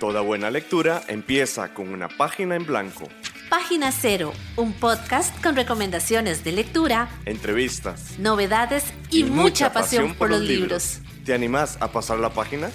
Toda buena lectura empieza con una página en blanco. Página Cero, un podcast con recomendaciones de lectura, Entrevistas, novedades y mucha pasión por los libros. ¿Te animás a pasar la página?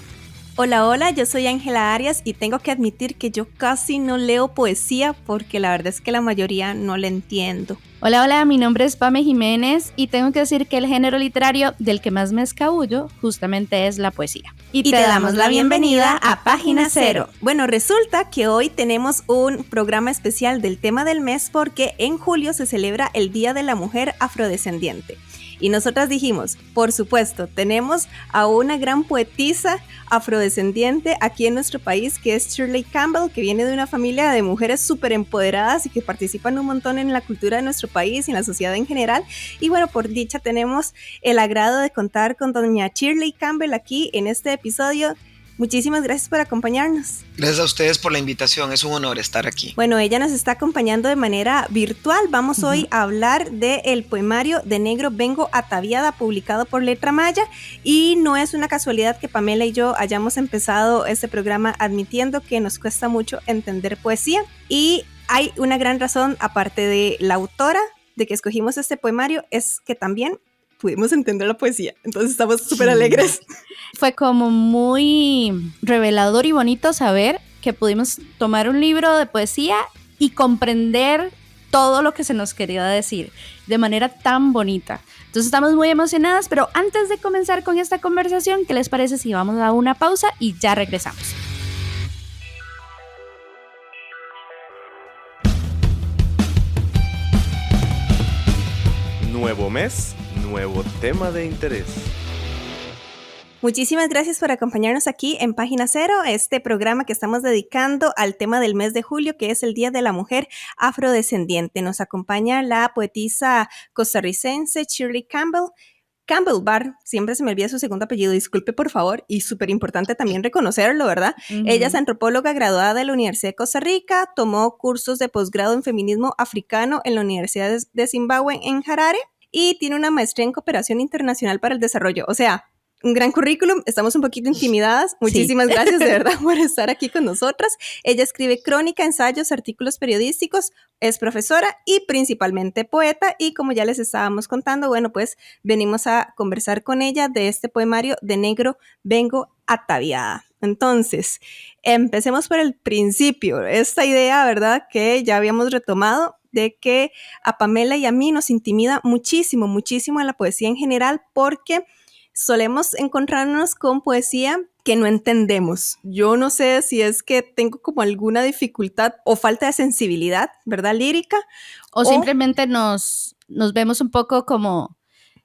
Hola, yo soy Ángela Arias y tengo que admitir que yo casi no leo poesía porque la verdad es que la mayoría no la entiendo. Hola, mi nombre es Pame Jiménez y tengo que decir que el género literario del que más me escabullo justamente es la poesía. Y te damos la bienvenida a Página Cero. Bueno, resulta que hoy tenemos un programa especial del tema del mes porque en julio se celebra el Día de la Mujer Afrodescendiente. Y nosotras dijimos, por supuesto, tenemos a una gran poetisa afrodescendiente aquí en nuestro país, que es Shirley Campbell, que viene de una familia de mujeres súper empoderadas y que participan un montón en la cultura de nuestro país y en la sociedad en general. Y bueno, por dicha tenemos el agrado de contar con doña Shirley Campbell aquí en este episodio. Muchísimas gracias por acompañarnos. Gracias a ustedes por la invitación, es un honor estar aquí. Bueno, ella nos está acompañando de manera virtual. Vamos hoy a hablar del poemario De Negro Vengo Ataviada, publicado por Letra Maya. Y no es una casualidad que Pamela y yo hayamos empezado este programa admitiendo que nos cuesta mucho entender poesía. Y hay una gran razón, aparte de la autora, de que escogimos este poemario, es que también pudimos entender la poesía, entonces estamos súper alegres. Fue como muy revelador y bonito saber que pudimos tomar un libro de poesía y comprender todo lo que se nos quería decir de manera tan bonita. Entonces estamos muy emocionadas, pero antes de comenzar con esta conversación, ¿qué les parece si vamos a una pausa y ya regresamos? Nuevo mes, nuevo tema de interés. Muchísimas gracias por acompañarnos aquí en Página Cero, este programa que estamos dedicando al tema del mes de julio, que es el Día de la Mujer Afrodescendiente. Nos acompaña la poetisa costarricense Shirley Campbell. Campbell Barr, siempre se me olvida su segundo apellido, disculpe por favor, y súper importante también reconocerlo, ¿verdad? Ella es antropóloga graduada de la Universidad de Costa Rica, tomó cursos de posgrado en feminismo africano en la Universidad de Zimbabue en Harare y tiene una maestría en cooperación internacional para el desarrollo. O sea, un gran currículum, estamos un poquito intimidadas. Muchísimas gracias de verdad por estar aquí con nosotras. Ella escribe crónica, ensayos, artículos periodísticos, es profesora y principalmente poeta. Y como ya les estábamos contando, bueno, pues venimos a conversar con ella de este poemario De Negro Vengo Ataviada. Entonces, empecemos por el principio. Esta idea, ¿verdad?, que ya habíamos retomado, de que a Pamela y a mí nos intimida muchísimo en la poesía en general, porque solemos encontrarnos con poesía que no entendemos. Yo no sé si es que tengo como alguna dificultad o falta de sensibilidad, ¿verdad?, lírica. O simplemente nos vemos un poco como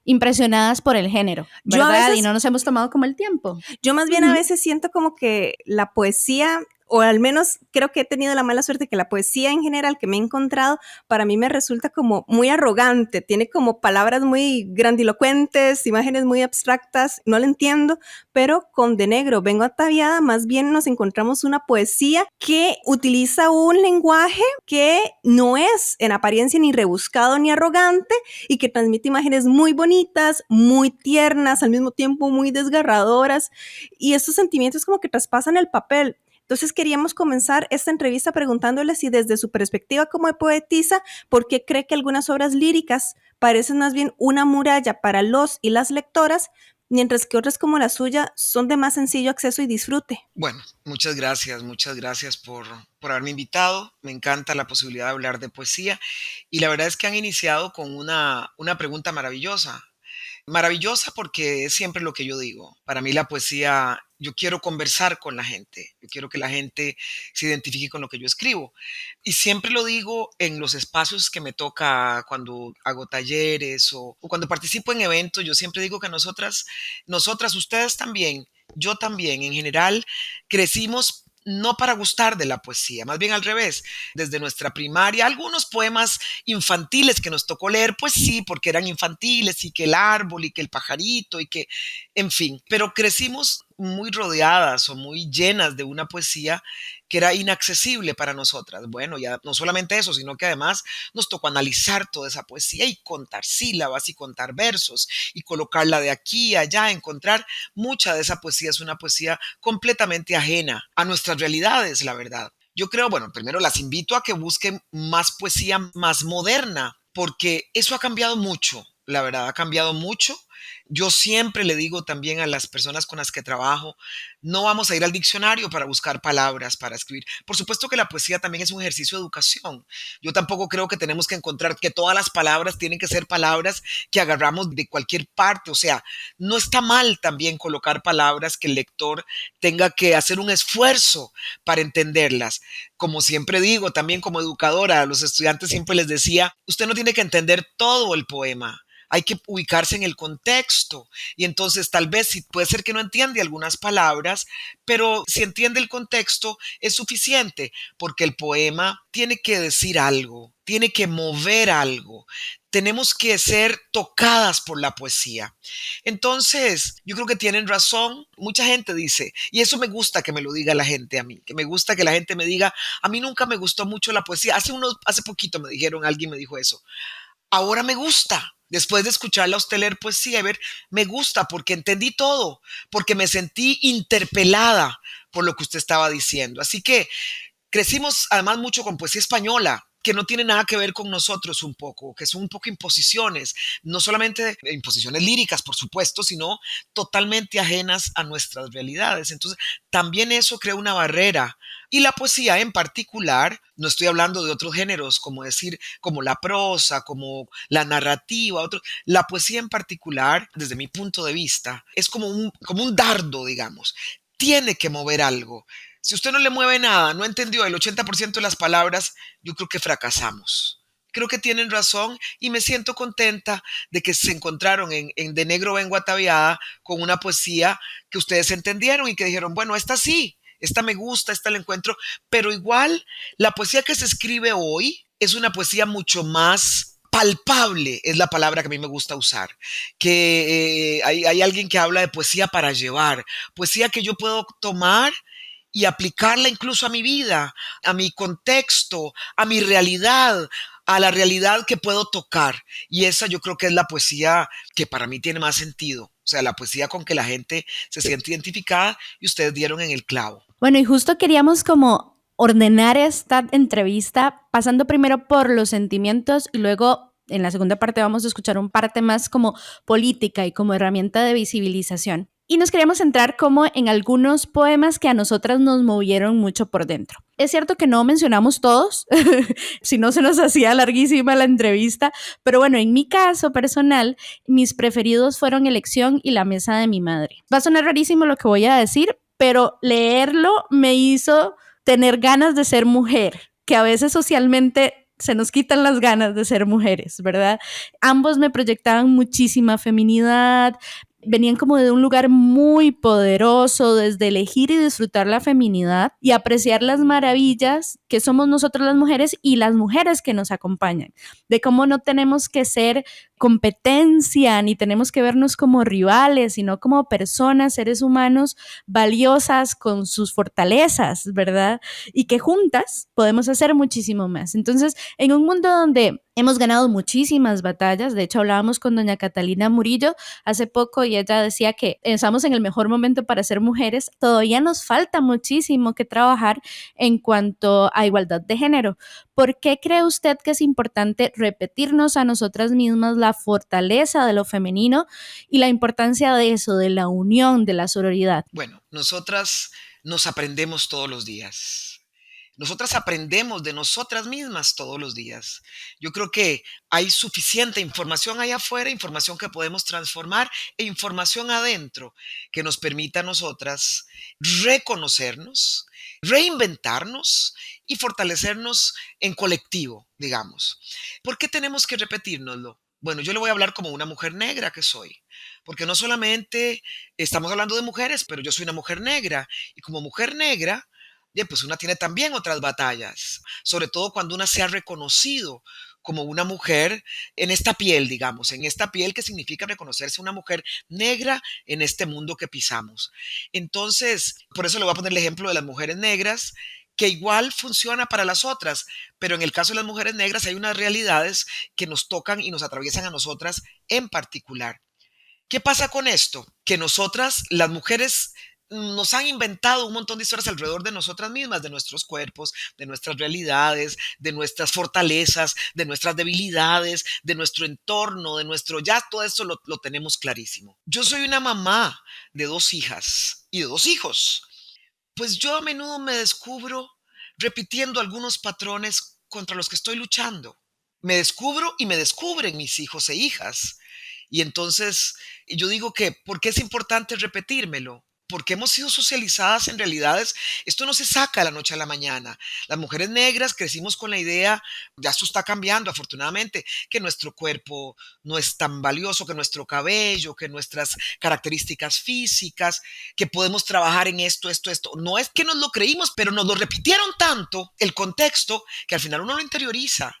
impresionadas por el género, ¿verdad? Y no nos hemos tomado como el tiempo. Yo más bien a veces siento como que la poesía, o al menos creo que he tenido la mala suerte que la poesía en general que me he encontrado, para mí me resulta como muy arrogante, tiene como palabras muy grandilocuentes, imágenes muy abstractas, no lo entiendo, pero con De Negro Vengo Ataviada más bien nos encontramos una poesía que utiliza un lenguaje que no es en apariencia ni rebuscado ni arrogante y que transmite imágenes muy bonitas, muy tiernas, al mismo tiempo muy desgarradoras, y estos sentimientos como que traspasan el papel. Entonces queríamos comenzar esta entrevista preguntándole si desde su perspectiva como poetisa, ¿por qué cree que algunas obras líricas parecen más bien una muralla para los y las lectoras, mientras que otras como la suya son de más sencillo acceso y disfrute? Bueno, muchas gracias por haberme invitado. Me encanta la posibilidad de hablar de poesía y la verdad es que han iniciado con una pregunta maravillosa. Maravillosa porque es siempre lo que yo digo. Para mí la poesía, yo quiero conversar con la gente, yo quiero que la gente se identifique con lo que yo escribo. Y siempre lo digo en los espacios que me toca cuando hago talleres o cuando participo en eventos, yo siempre digo que nosotras, ustedes también, yo también, en general, crecimos no para gustar de la poesía, más bien al revés. Desde nuestra primaria, algunos poemas infantiles que nos tocó leer, pues sí, porque eran infantiles y que el árbol y que el pajarito y que, en fin, pero crecimos muy rodeadas o muy llenas de una poesía que era inaccesible para nosotras. Bueno, ya no solamente eso, sino que además nos tocó analizar toda esa poesía y contar sílabas y contar versos y colocarla de aquí a allá, encontrar mucha de esa poesía es una poesía completamente ajena a nuestras realidades, la verdad. Yo creo, bueno, primero las invito a que busquen más poesía más moderna, porque eso ha cambiado mucho, la verdad, ha cambiado mucho. Yo siempre le digo también a las personas con las que trabajo, no vamos a ir al diccionario para buscar palabras para escribir. Por supuesto que la poesía también es un ejercicio de educación. Yo tampoco creo que tenemos que encontrar que todas las palabras tienen que ser palabras que agarramos de cualquier parte. O sea, no está mal también colocar palabras que el lector tenga que hacer un esfuerzo para entenderlas. Como siempre digo, también como educadora, a los estudiantes siempre les decía, usted no tiene que entender todo el poema. Hay que ubicarse en el contexto y entonces tal vez sí, puede ser que no entiende algunas palabras, pero si entiende el contexto es suficiente porque el poema tiene que decir algo, tiene que mover algo. Tenemos que ser tocadas por la poesía. Entonces, yo creo que tienen razón. Mucha gente dice, y eso me gusta que me lo diga la gente a mí, que me gusta que la gente me diga, a mí nunca me gustó mucho la poesía. Hace poquito me dijeron, alguien me dijo eso. Ahora me gusta. Después de escucharla a usted leer poesía, me gusta porque entendí todo, porque me sentí interpelada por lo que usted estaba diciendo. Así que crecimos además mucho con poesía española, que no tiene nada que ver con nosotros un poco, que son un poco imposiciones, no solamente imposiciones líricas, por supuesto, sino totalmente ajenas a nuestras realidades. Entonces, también eso crea una barrera. Y la poesía en particular, no estoy hablando de otros géneros, como la prosa, como la narrativa, la poesía en particular, desde mi punto de vista, es como un dardo, digamos. Tiene que mover algo. Si usted no le mueve nada, no entendió el 80% de las palabras, yo creo que fracasamos. Creo que tienen razón y me siento contenta de que se encontraron en De Negro Vengo Ataviada con una poesía que ustedes entendieron y que dijeron, bueno, esta sí, esta me gusta, esta la encuentro, pero igual la poesía que se escribe hoy es una poesía mucho más palpable, es la palabra que a mí me gusta usar, que hay alguien que habla de poesía para llevar, poesía que yo puedo tomar y aplicarla incluso a mi vida, a mi contexto, a mi realidad, a la realidad que puedo tocar. Y esa yo creo que es la poesía que para mí tiene más sentido. O sea, la poesía con que la gente se siente identificada y ustedes dieron en el clavo. Bueno, y justo queríamos como ordenar esta entrevista pasando primero por los sentimientos y luego en la segunda parte vamos a escuchar un parte más como política y como herramienta de visibilización. Y nos queríamos centrar como en algunos poemas que a nosotras nos movieron mucho por dentro. Es cierto que no mencionamos todos, si no se nos hacía larguísima la entrevista, pero bueno, en mi caso personal, mis preferidos fueron Elección y La Mesa de mi Madre. Va a sonar rarísimo lo que voy a decir, pero leerlo me hizo tener ganas de ser mujer, que a veces socialmente se nos quitan las ganas de ser mujeres, ¿verdad? Ambos me proyectaban muchísima feminidad, venían como de un lugar muy poderoso, desde elegir y disfrutar la feminidad y apreciar las maravillas que somos nosotras las mujeres y las mujeres que nos acompañan, de cómo no tenemos que ser competencia, ni tenemos que vernos como rivales, sino como personas, seres humanos valiosas con sus fortalezas, ¿verdad? Y que juntas podemos hacer muchísimo más. Entonces, en un mundo donde hemos ganado muchísimas batallas, de hecho hablábamos con doña Catalina Murillo hace poco y ella decía que estamos en el mejor momento para ser mujeres, todavía nos falta muchísimo que trabajar en cuanto a igualdad de género. ¿Por qué cree usted que es importante repetirnos a nosotras mismas la fortaleza de lo femenino y la importancia de eso, de la unión, de la sororidad? Bueno, nosotras nos aprendemos todos los días. Nosotras aprendemos de nosotras mismas todos los días. Yo creo que hay suficiente información allá afuera, información que podemos transformar e información adentro que nos permita a nosotras reconocernos, reinventarnos y fortalecernos en colectivo, digamos. ¿Por qué tenemos que repetírnoslo? Bueno, yo le voy a hablar como una mujer negra que soy, porque no solamente estamos hablando de mujeres, pero yo soy una mujer negra y como mujer negra, pues una tiene también otras batallas, sobre todo cuando una se ha reconocido como una mujer en esta piel, digamos, en esta piel que significa reconocerse una mujer negra en este mundo que pisamos. Entonces, por eso le voy a poner el ejemplo de las mujeres negras, que igual funciona para las otras, pero en el caso de las mujeres negras hay unas realidades que nos tocan y nos atraviesan a nosotras en particular. ¿Qué pasa con esto? Que nosotras, las mujeres, nos han inventado un montón de historias alrededor de nosotras mismas, de nuestros cuerpos, de nuestras realidades, de nuestras fortalezas, de nuestras debilidades, de nuestro entorno, de nuestro ya, todo esto lo tenemos clarísimo. Yo soy una mamá de 2 hijas y de 2 hijos. Pues yo a menudo me descubro repitiendo algunos patrones contra los que estoy luchando. Me descubro y me descubren mis hijos e hijas. Y entonces yo digo que, ¿por qué es importante repetírmelo? Porque hemos sido socializadas en realidades, esto no se saca de la noche a la mañana. Las mujeres negras crecimos con la idea, ya esto está cambiando afortunadamente, que nuestro cuerpo no es tan valioso, que nuestro cabello, que nuestras características físicas, que podemos trabajar en esto. No es que nos lo creímos, pero nos lo repitieron tanto el contexto que al final uno lo interioriza.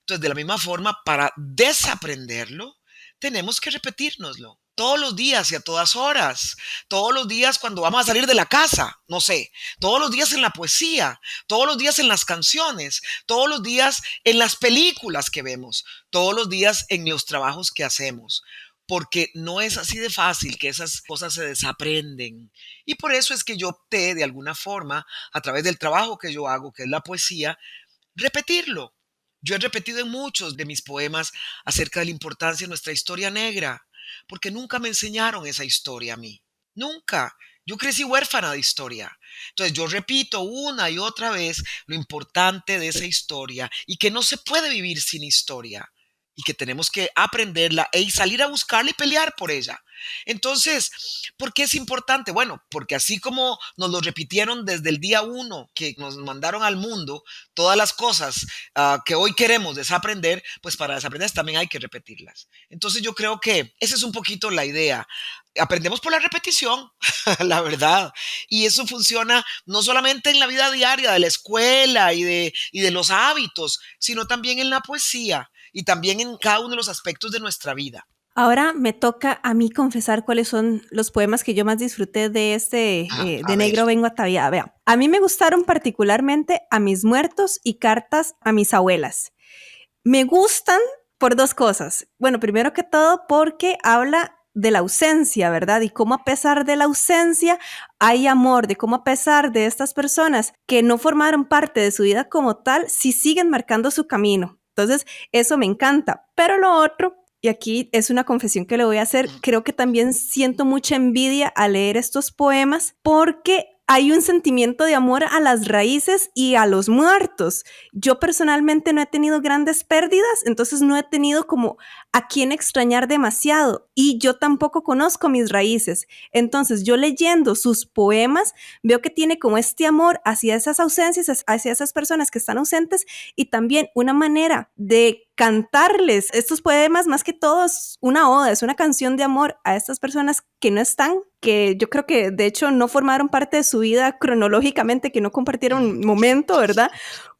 Entonces, de la misma forma, para desaprenderlo, tenemos que repetírnoslo todos los días y a todas horas, todos los días cuando vamos a salir de la casa, no sé, todos los días en la poesía, todos los días en las canciones, todos los días en las películas que vemos, todos los días en los trabajos que hacemos, porque no es así de fácil que esas cosas se desaprenden. Y por eso es que yo opté de alguna forma, a través del trabajo que yo hago, que es la poesía, repetirlo. Yo he repetido en muchos de mis poemas acerca de la importancia de nuestra historia negra, porque nunca me enseñaron esa historia a mí. Nunca. Yo crecí huérfana de historia. Entonces yo repito una y otra vez lo importante de esa historia y que no se puede vivir sin historia y que tenemos que aprenderla y salir a buscarla y pelear por ella. Entonces, ¿por qué es importante? Bueno, porque así como nos lo repitieron desde el día 1 que nos mandaron al mundo, todas las cosas que hoy queremos desaprender, pues para desaprender también hay que repetirlas. Entonces yo creo que esa es un poquito la idea. Aprendemos por la repetición, la verdad. Y eso funciona no solamente en la vida diaria de la escuela y de los hábitos, sino también en la poesía y también en cada uno de los aspectos de nuestra vida. Ahora me toca a mí confesar cuáles son los poemas que yo más disfruté de de A ver. Negro Vengo Ataviada. Vea, a mí me gustaron particularmente A mis muertos y Cartas a mis abuelas. Me gustan por 2 cosas. Bueno, primero que todo porque habla de la ausencia, ¿verdad? Y cómo a pesar de la ausencia hay amor, de cómo a pesar de estas personas que no formaron parte de su vida como tal, sí siguen marcando su camino. Entonces, eso me encanta. Pero lo otro, y aquí es una confesión que le voy a hacer, creo que también siento mucha envidia al leer estos poemas porque hay un sentimiento de amor a las raíces y a los muertos. Yo personalmente no he tenido grandes pérdidas, entonces no he tenido como a quién extrañar demasiado y yo tampoco conozco mis raíces. Entonces yo leyendo sus poemas veo que tiene como este amor hacia esas ausencias, hacia esas personas que están ausentes y también una manera de cantarles estos poemas, más que todo es una oda, es una canción de amor a estas personas que no están, que yo creo que de hecho no formaron parte de su vida cronológicamente, que no compartieron un momento, ¿verdad?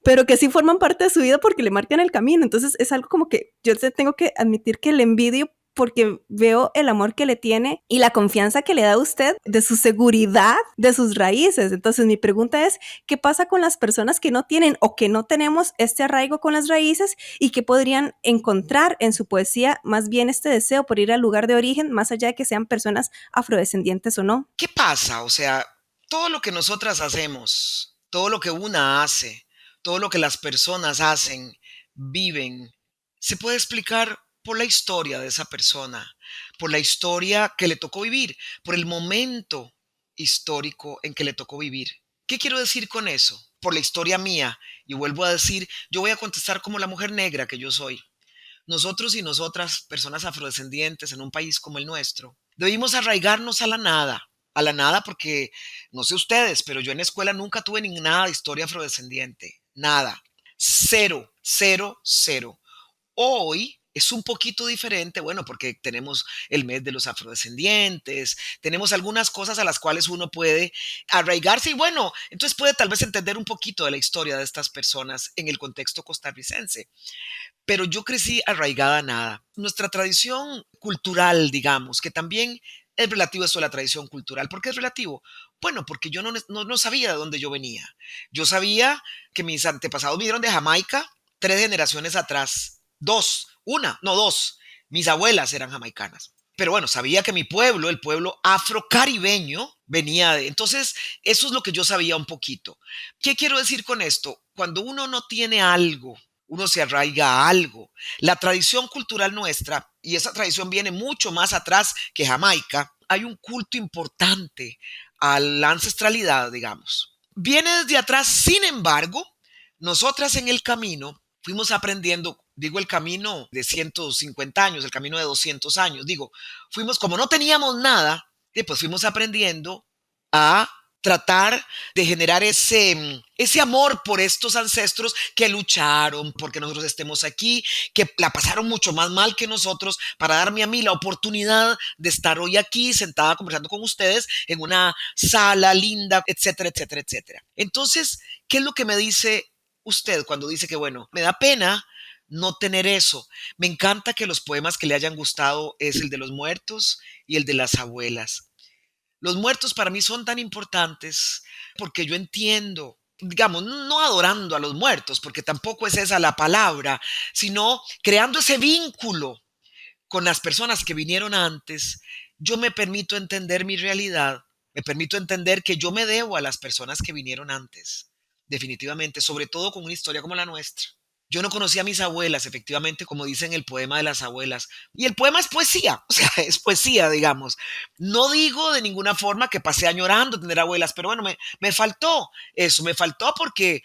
Pero que sí forman parte de su vida porque le marcan el camino. Entonces es algo como que yo tengo que admitir que le envidio porque veo el amor que le tiene y la confianza que le da a usted de su seguridad, de sus raíces. Entonces mi pregunta es, ¿qué pasa con las personas que no tienen o que no tenemos este arraigo con las raíces y que podrían encontrar en su poesía más bien este deseo por ir al lugar de origen, más allá de que sean personas afrodescendientes o no? ¿Qué pasa? O sea, todo lo que nosotras hacemos, todo lo que una hace, todo lo que las personas hacen, viven, se puede explicar por la historia de esa persona, por la historia que le tocó vivir, por el momento histórico en que le tocó vivir. ¿Qué quiero decir con eso? Por la historia mía. Y vuelvo a decir, yo voy a contestar como la mujer negra que yo soy. Nosotros y nosotras, personas afrodescendientes en un país como el nuestro, debimos arraigarnos a la nada porque, no sé ustedes, pero yo en la escuela nunca tuve ni nada de historia afrodescendiente, nada, cero, cero, cero. Hoy es un poquito diferente, bueno, porque tenemos el mes de los afrodescendientes, tenemos algunas cosas a las cuales uno puede arraigarse y bueno, entonces puede tal vez entender un poquito de la historia de estas personas en el contexto costarricense. Pero yo crecí arraigada a nada. Nuestra tradición cultural, digamos, que también es relativo eso de la tradición cultural. ¿Por qué es relativo? Bueno, porque yo no sabía de dónde yo venía. Yo sabía que mis antepasados vinieron de Jamaica 3 generaciones atrás. Dos. Mis abuelas eran jamaicanas. Pero bueno, sabía que mi pueblo, el pueblo afrocaribeño, venía de... Entonces, eso es lo que yo sabía un poquito. ¿Qué quiero decir con esto? Cuando uno no tiene algo, uno se arraiga a algo. La tradición cultural nuestra, y esa tradición viene mucho más atrás que Jamaica, hay un culto importante a la ancestralidad, digamos. Viene desde atrás, sin embargo, nosotras en el camino fuimos aprendiendo, digo el camino de 150 años, el camino de 200 años, fuimos, como no teníamos nada, pues fuimos aprendiendo a tratar de generar ese amor por estos ancestros que lucharon porque nosotros estemos aquí, que la pasaron mucho más mal que nosotros para darme a mí la oportunidad de estar hoy aquí sentada conversando con ustedes en una sala linda, etcétera, etcétera, etcétera. Entonces, ¿qué es lo que me dice usted cuando dice que, bueno, me da pena no tener eso? Me encanta que los poemas que le hayan gustado es el de los muertos y el de las abuelas. Los muertos para mí son tan importantes porque yo entiendo, digamos, no adorando a los muertos, porque tampoco es esa la palabra, sino creando ese vínculo con las personas que vinieron antes. Yo me permito entender mi realidad, me permito entender que yo me debo a las personas que vinieron antes, definitivamente, sobre todo con una historia como la nuestra. Yo no conocía a mis abuelas, efectivamente, como dice en el poema de las abuelas. Y el poema es poesía, o sea, es poesía, digamos. No digo de ninguna forma que pasé añorando tener abuelas, pero bueno, me faltó eso, me faltó porque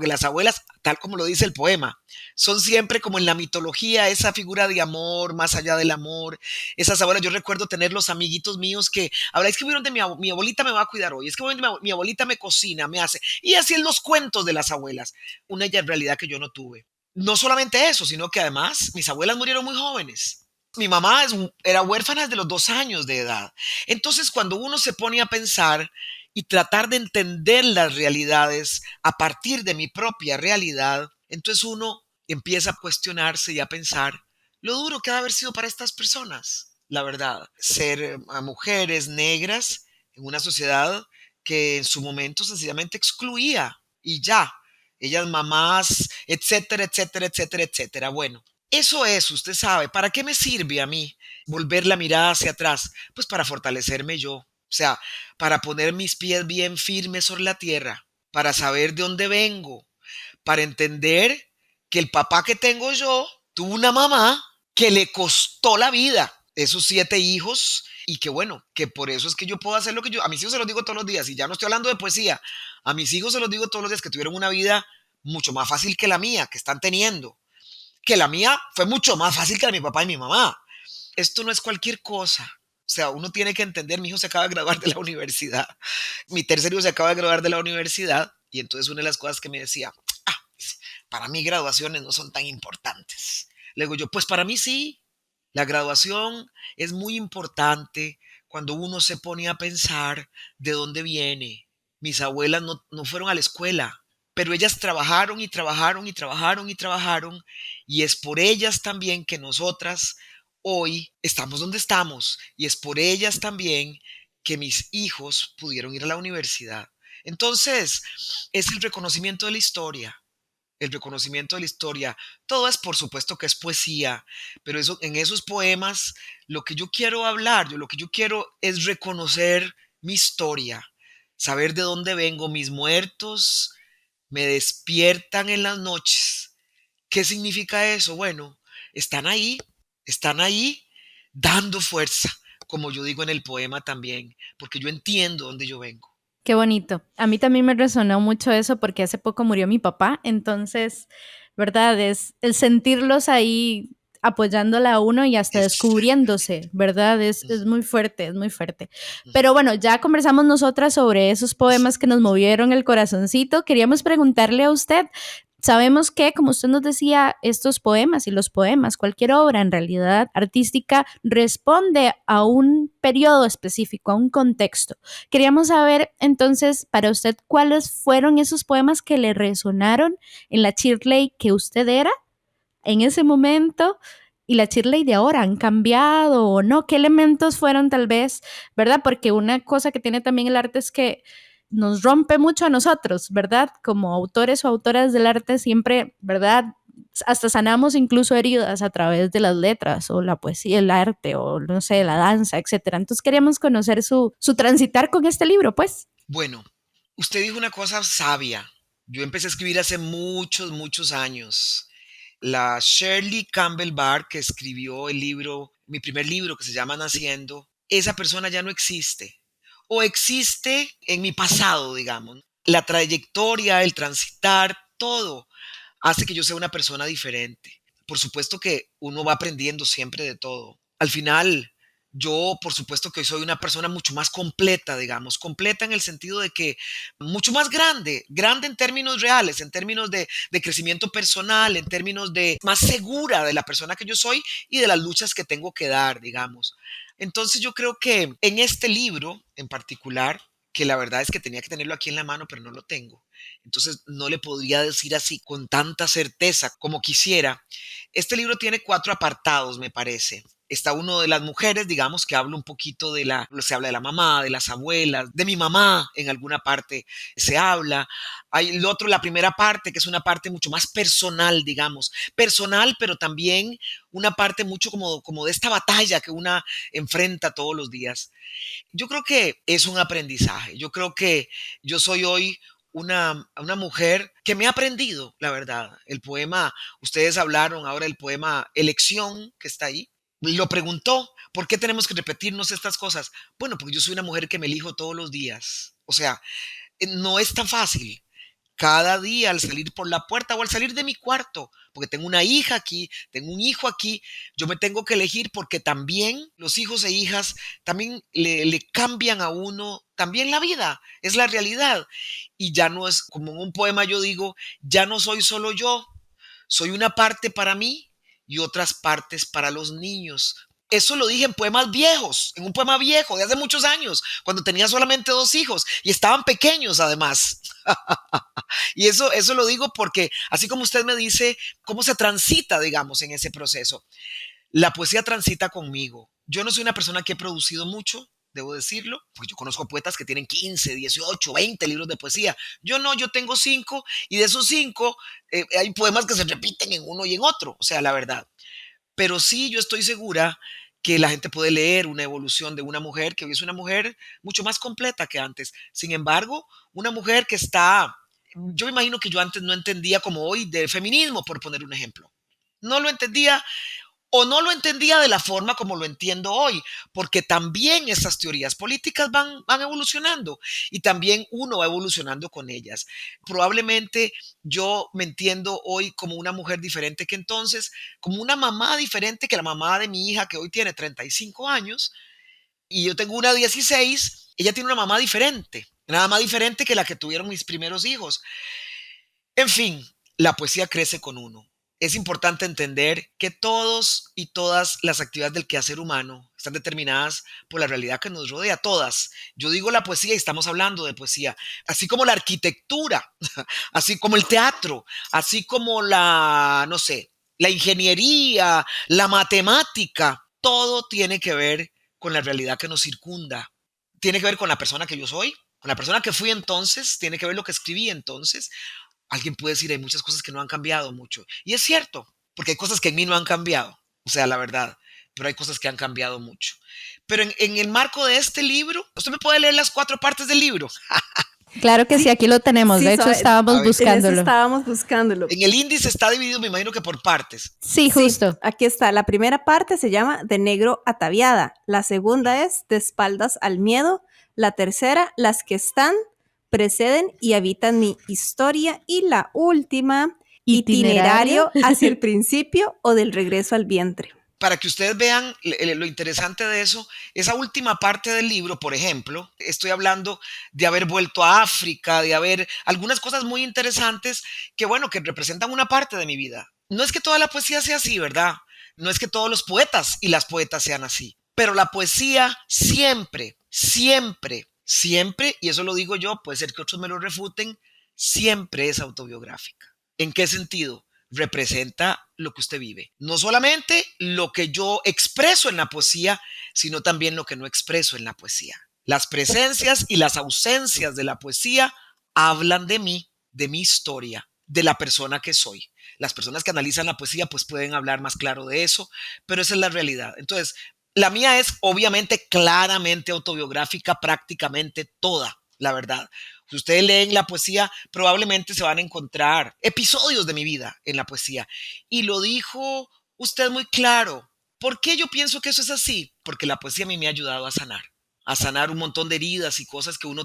las abuelas, tal como lo dice el poema, son siempre como en la mitología, esa figura de amor, más allá del amor. Esas abuelas, yo recuerdo tener los amiguitos míos que, ahora es que vieron de mi abuelita me va a cuidar hoy, es que mi abuelita me cocina, me hace, y así en los cuentos de las abuelas, una realidad que yo no tuve. No solamente eso, sino que además mis abuelas murieron muy jóvenes. Mi mamá era huérfana desde los 2 años de edad. Entonces, cuando uno se pone a pensar y tratar de entender las realidades a partir de mi propia realidad, entonces uno empieza a cuestionarse y a pensar lo duro que ha de haber sido para estas personas, la verdad. Ser mujeres negras en una sociedad que en su momento sencillamente excluía y ya. Ellas mamás, etcétera, etcétera, etcétera, etcétera. Bueno, eso es, usted sabe, ¿para qué me sirve a mí volver la mirada hacia atrás? Pues para fortalecerme yo, o sea, para poner mis pies bien firmes sobre la tierra, para saber de dónde vengo, para entender que el papá que tengo yo tuvo una mamá que le costó la vida, esos 7 hijos, y que bueno, que por eso es que yo puedo hacer lo que yo, a mis hijos se los digo todos los días, y ya no estoy hablando de poesía, a mis hijos se los digo todos los días que tuvieron una vida mucho más fácil que la mía, que están teniendo, que la mía fue mucho más fácil que la de mi papá y mi mamá. Esto no es cualquier cosa. O sea, uno tiene que entender, mi hijo se acaba de graduar de la universidad, mi tercer hijo se acaba de graduar de la universidad, y entonces una de las cosas que me decía, para mí graduaciones no son tan importantes. Le digo yo, pues para mí sí, la graduación es muy importante cuando uno se pone a pensar de dónde viene. Mis abuelas no fueron a la escuela, pero ellas trabajaron y trabajaron y trabajaron y trabajaron, y es por ellas también que nosotras hoy estamos donde estamos, y es por ellas también que mis hijos pudieron ir a la universidad. Entonces, es el reconocimiento de la historia. El reconocimiento de la historia. Todo es, por supuesto, que es poesía, pero en esos poemas, lo que yo quiero hablar, lo que yo quiero es reconocer mi historia, saber de dónde vengo. Mis muertos me despiertan en las noches. ¿Qué significa eso? Bueno, están ahí dando fuerza, como yo digo en el poema también, porque yo entiendo dónde yo vengo. Qué bonito. A mí también me resonó mucho eso porque hace poco murió mi papá, entonces, ¿verdad? Es el sentirlos ahí apoyándola a uno y hasta descubriéndose, ¿verdad? Es muy fuerte, es muy fuerte. Pero bueno, ya conversamos nosotras sobre esos poemas que nos movieron el corazoncito. Queríamos preguntarle a usted, Sabemos que, como usted nos decía, estos poemas y los poemas, cualquier obra en realidad artística, responde a un periodo específico, a un contexto. Queríamos saber entonces, para usted, ¿cuáles fueron esos poemas que le resonaron en la Shirley que usted era en ese momento y la Shirley de ahora? ¿Han cambiado o no? ¿Qué elementos fueron tal vez, verdad? Porque una cosa que tiene también el arte es que nos rompe mucho a nosotros, ¿verdad? Como autores o autoras del arte siempre, ¿verdad? Hasta sanamos incluso heridas a través de las letras o la poesía, el arte o no sé, la danza, etcétera. Entonces queríamos conocer su transitar con este libro, pues. Bueno, usted dijo una cosa sabia. Yo empecé a escribir hace muchos, muchos años. La Shirley Campbell Barr, que escribió el libro, mi primer libro que se llama Naciendo, esa persona ya no existe. O existe en mi pasado, digamos. La trayectoria, el transitar, todo hace que yo sea una persona diferente. Por supuesto que uno va aprendiendo siempre de todo. Al final, yo, por supuesto que hoy soy una persona mucho más completa, digamos, completa en el sentido de que mucho más grande, grande en términos reales, en términos de crecimiento personal, en términos de más segura de la persona que yo soy y de las luchas que tengo que dar, digamos. Entonces yo creo que en este libro en particular, que la verdad es que tenía que tenerlo aquí en la mano, pero no lo tengo. Entonces no le podría decir así con tanta certeza como quisiera. Este libro tiene 4 apartados, me parece. Está uno de las mujeres, digamos, que habla un poquito se habla de la mamá, de las abuelas, de mi mamá, en alguna parte se habla. Hay el otro, la primera parte, que es una parte mucho más personal, digamos. Personal, pero también una parte mucho como de esta batalla que una enfrenta todos los días. Yo creo que es un aprendizaje. Yo creo que yo soy hoy una mujer que me ha aprendido, la verdad. El poema, ustedes hablaron ahora del poema Elección, que está ahí. Lo preguntó, ¿por qué tenemos que repetirnos estas cosas? Bueno, porque yo soy una mujer que me elijo todos los días. O sea, no es tan fácil. Cada día al salir por la puerta o al salir de mi cuarto, porque tengo una hija aquí, tengo un hijo aquí, yo me tengo que elegir porque también los hijos e hijas también le cambian a uno también la vida, es la realidad. Y ya no es como en un poema yo digo, ya no soy solo yo, soy una parte para mí y otras partes para los niños. Eso lo dije en poemas viejos, en un poema viejo de hace muchos años, cuando tenía solamente 2 hijos y estaban pequeños además. Y eso lo digo porque así como usted me dice cómo se transita, digamos, en ese proceso, la poesía transita conmigo. Yo no soy una persona que he producido mucho, debo decirlo, porque yo conozco poetas que tienen 15, 18, 20 libros de poesía. Yo no, yo tengo 5 y de esos 5 hay poemas que se repiten en uno y en otro, o sea, la verdad. Pero sí, yo estoy segura que la gente puede leer una evolución de una mujer que hoy es una mujer mucho más completa que antes. Sin embargo, una mujer que yo me imagino que yo antes no entendía como hoy del feminismo, por poner un ejemplo. No lo entendía o no lo entendía de la forma como lo entiendo hoy, porque también esas teorías políticas van evolucionando y también uno va evolucionando con ellas. Probablemente yo me entiendo hoy como una mujer diferente que entonces, como una mamá diferente que la mamá de mi hija que hoy tiene 35 años y yo tengo una 16, ella tiene una mamá diferente que la que tuvieron mis primeros hijos. En fin, la poesía crece con uno. Es importante entender que todos y todas las actividades del quehacer humano están determinadas por la realidad que nos rodea, todas. Yo digo la poesía y estamos hablando de poesía, así como la arquitectura, así como el teatro, así como no sé, la ingeniería, la matemática, todo tiene que ver con la realidad que nos circunda. Tiene que ver con la persona que yo soy, con la persona que fui entonces, tiene que ver lo que escribí entonces. Alguien puede decir, hay muchas cosas que no han cambiado mucho. Y es cierto, porque hay cosas que en mí no han cambiado, o sea, la verdad, pero hay cosas que han cambiado mucho. Pero en el marco de este libro, usted me puede leer las 4 partes del libro. Claro que sí, aquí lo tenemos. Sí, de hecho, estábamos buscándolo. Estábamos buscándolo. En el índice está dividido, me imagino que por partes. Sí, justo. Sí, aquí está. La primera parte se llama De negro ataviada. La segunda es De espaldas al miedo. La tercera, Las que están, preceden y habitan mi historia. Y la última, Itinerario hacia el principio o del regreso al vientre. Para que ustedes vean lo interesante de eso, esa última parte del libro, por ejemplo, estoy hablando de haber vuelto a África, de haber algunas cosas muy interesantes que, bueno, que representan una parte de mi vida. No es que toda la poesía sea así, ¿verdad? No es que todos los poetas y las poetas sean así, pero la poesía siempre, siempre, siempre, y eso lo digo yo, puede ser que otros me lo refuten, siempre es autobiográfica. ¿En qué sentido? Representa lo que usted vive. No solamente lo que yo expreso en la poesía, sino también lo que no expreso en la poesía. Las presencias y las ausencias de la poesía hablan de mí, de mi historia, de la persona que soy. Las personas que analizan la poesía pues pueden hablar más claro de eso, pero esa es la realidad. Entonces, la mía es obviamente claramente autobiográfica, prácticamente toda, la verdad. Si ustedes leen la poesía, probablemente se van a encontrar episodios de mi vida en la poesía. Y lo dijo usted muy claro. ¿Por qué yo pienso que eso es así? Porque la poesía a mí me ha ayudado a sanar un montón de heridas y cosas que uno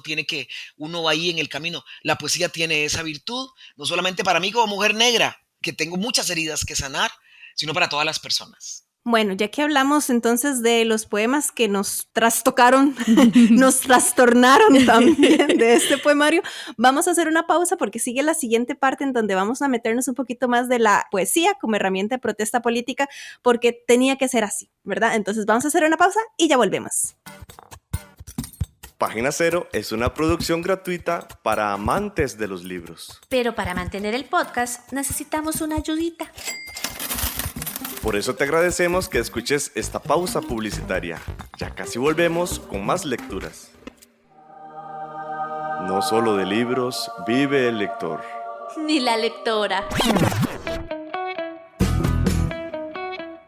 va ahí en el camino. La poesía tiene esa virtud, no solamente para mí como mujer negra, que tengo muchas heridas que sanar, sino para todas las personas. Bueno, ya que hablamos entonces de los poemas que nos trastocaron, nos trastornaron también de este poemario, vamos a hacer una pausa porque sigue la siguiente parte en donde vamos a meternos un poquito más de la poesía como herramienta de protesta política, porque tenía que ser así, ¿verdad? Entonces vamos a hacer una pausa y ya volvemos. Página Cero es una producción gratuita para amantes de los libros. Pero para mantener el podcast necesitamos una ayudita. Por eso te agradecemos que escuches esta pausa publicitaria. Ya casi volvemos con más lecturas. No solo de libros vive el lector. Ni la lectora.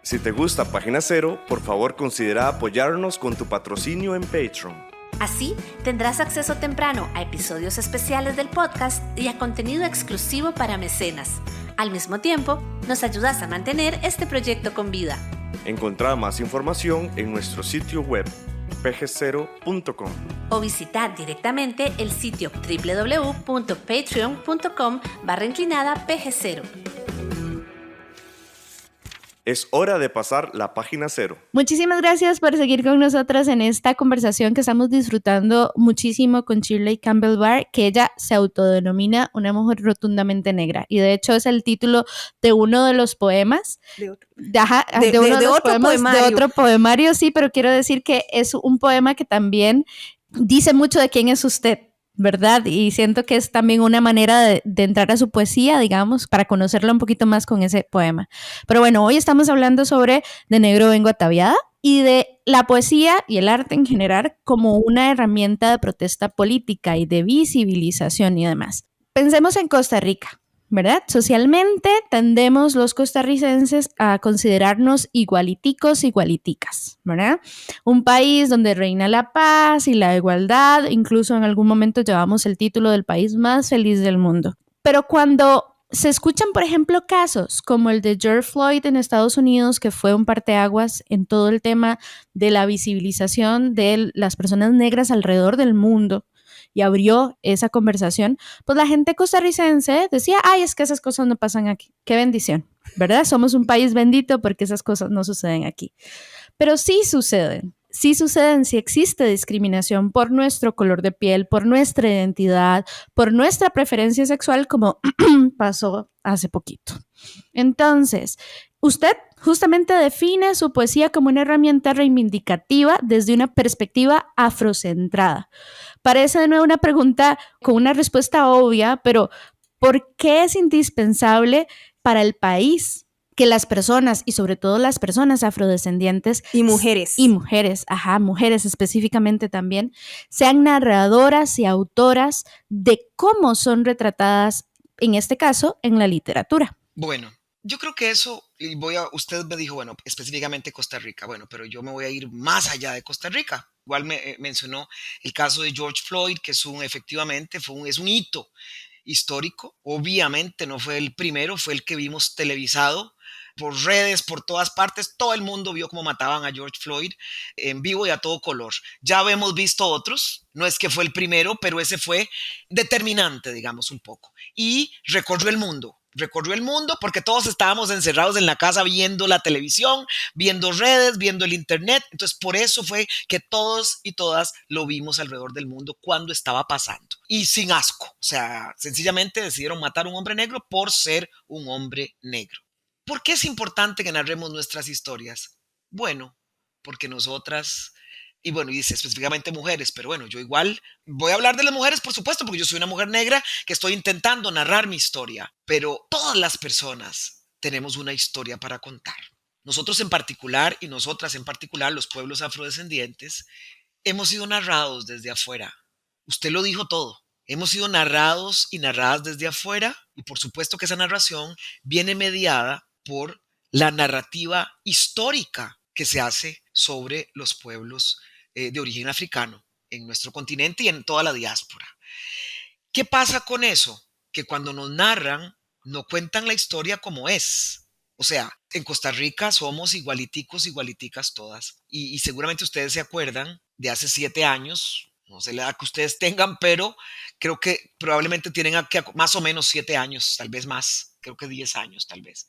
Si te gusta Página Cero, por favor considera apoyarnos con tu patrocinio en Patreon. Así tendrás acceso temprano a episodios especiales del podcast y a contenido exclusivo para mecenas. Al mismo tiempo, nos ayudas a mantener este proyecto con vida. Encontrá más información en nuestro sitio web pg0.com o visitar directamente el sitio www.patreon.com/pg0. Es hora de pasar la página cero. Muchísimas gracias por seguir con nosotras en esta conversación que estamos disfrutando muchísimo con Shirley Campbell Barr, que ella se autodenomina una mujer rotundamente negra. Y de hecho es el título de uno de los poemas. De otro poemario, sí, pero quiero decir que es un poema que también dice mucho de quién es usted, ¿verdad? Y siento que es también una manera de entrar a su poesía, digamos, para conocerla un poquito más con ese poema. Pero bueno, hoy estamos hablando sobre De negro vengo ataviada y de la poesía y el arte en general como una herramienta de protesta política y de visibilización y demás. Pensemos en Costa Rica, ¿verdad? Socialmente tendemos los costarricenses a considerarnos igualiticos, igualiticas, ¿verdad? Un país donde reina la paz y la igualdad, incluso en algún momento llevamos el título del país más feliz del mundo. Pero cuando se escuchan, por ejemplo, casos como el de George Floyd en Estados Unidos, que fue un parteaguas en todo el tema de la visibilización de las personas negras alrededor del mundo, y abrió esa conversación, pues la gente costarricense decía, ay, es que esas cosas no pasan aquí. Qué bendición, ¿verdad? Somos un país bendito porque esas cosas no suceden aquí. Pero sí suceden, sí existe discriminación por nuestro color de piel, por nuestra identidad, por nuestra preferencia sexual, como pasó hace poquito. Entonces, usted justamente define su poesía como una herramienta reivindicativa desde una perspectiva afrocentrada. Parece de nuevo una pregunta con una respuesta obvia, pero ¿por qué es indispensable para el país que las personas, y sobre todo las personas afrodescendientes mujeres específicamente también, sean narradoras y autoras de cómo son retratadas, en este caso, en la literatura? Bueno, yo creo que eso, usted me dijo, bueno, específicamente Costa Rica, bueno, pero yo me voy a ir más allá de Costa Rica. Igual me mencionó el caso de George Floyd, que es un hito histórico. Obviamente no fue el primero, fue el que vimos televisado por redes, por todas partes. Todo el mundo vio cómo mataban a George Floyd en vivo y a todo color. Ya hemos visto otros, no es que fue el primero, pero ese fue determinante, digamos, un poco. Y recorrió el mundo. recorrió el mundo porque todos estábamos encerrados en la casa viendo la televisión, viendo redes, viendo el internet. Entonces, por eso fue que todos y todas lo vimos alrededor del mundo cuando estaba pasando. Y sin asco. O sea, sencillamente decidieron matar a un hombre negro por ser un hombre negro. ¿Por qué es importante que narremos nuestras historias? Bueno, porque nosotras... Y bueno, y dice específicamente mujeres, pero bueno, yo igual voy a hablar de las mujeres, por supuesto, porque yo soy una mujer negra que estoy intentando narrar mi historia, pero todas las personas tenemos una historia para contar. Nosotros en particular y nosotras en particular, los pueblos afrodescendientes, hemos sido narrados desde afuera. Usted lo dijo todo. Hemos sido narrados y narradas desde afuera y por supuesto que esa narración viene mediada por la narrativa histórica que se hace sobre los pueblos de origen africano en nuestro continente y en toda la diáspora. ¿Qué pasa con eso? Que cuando nos narran, no cuentan la historia como es. O sea, en Costa Rica somos igualiticos, igualiticas todas. Y seguramente ustedes se acuerdan de hace 7 años, no sé la edad que ustedes tengan, pero creo que probablemente tienen más o menos 7 años, tal vez más, creo que 10 años tal vez,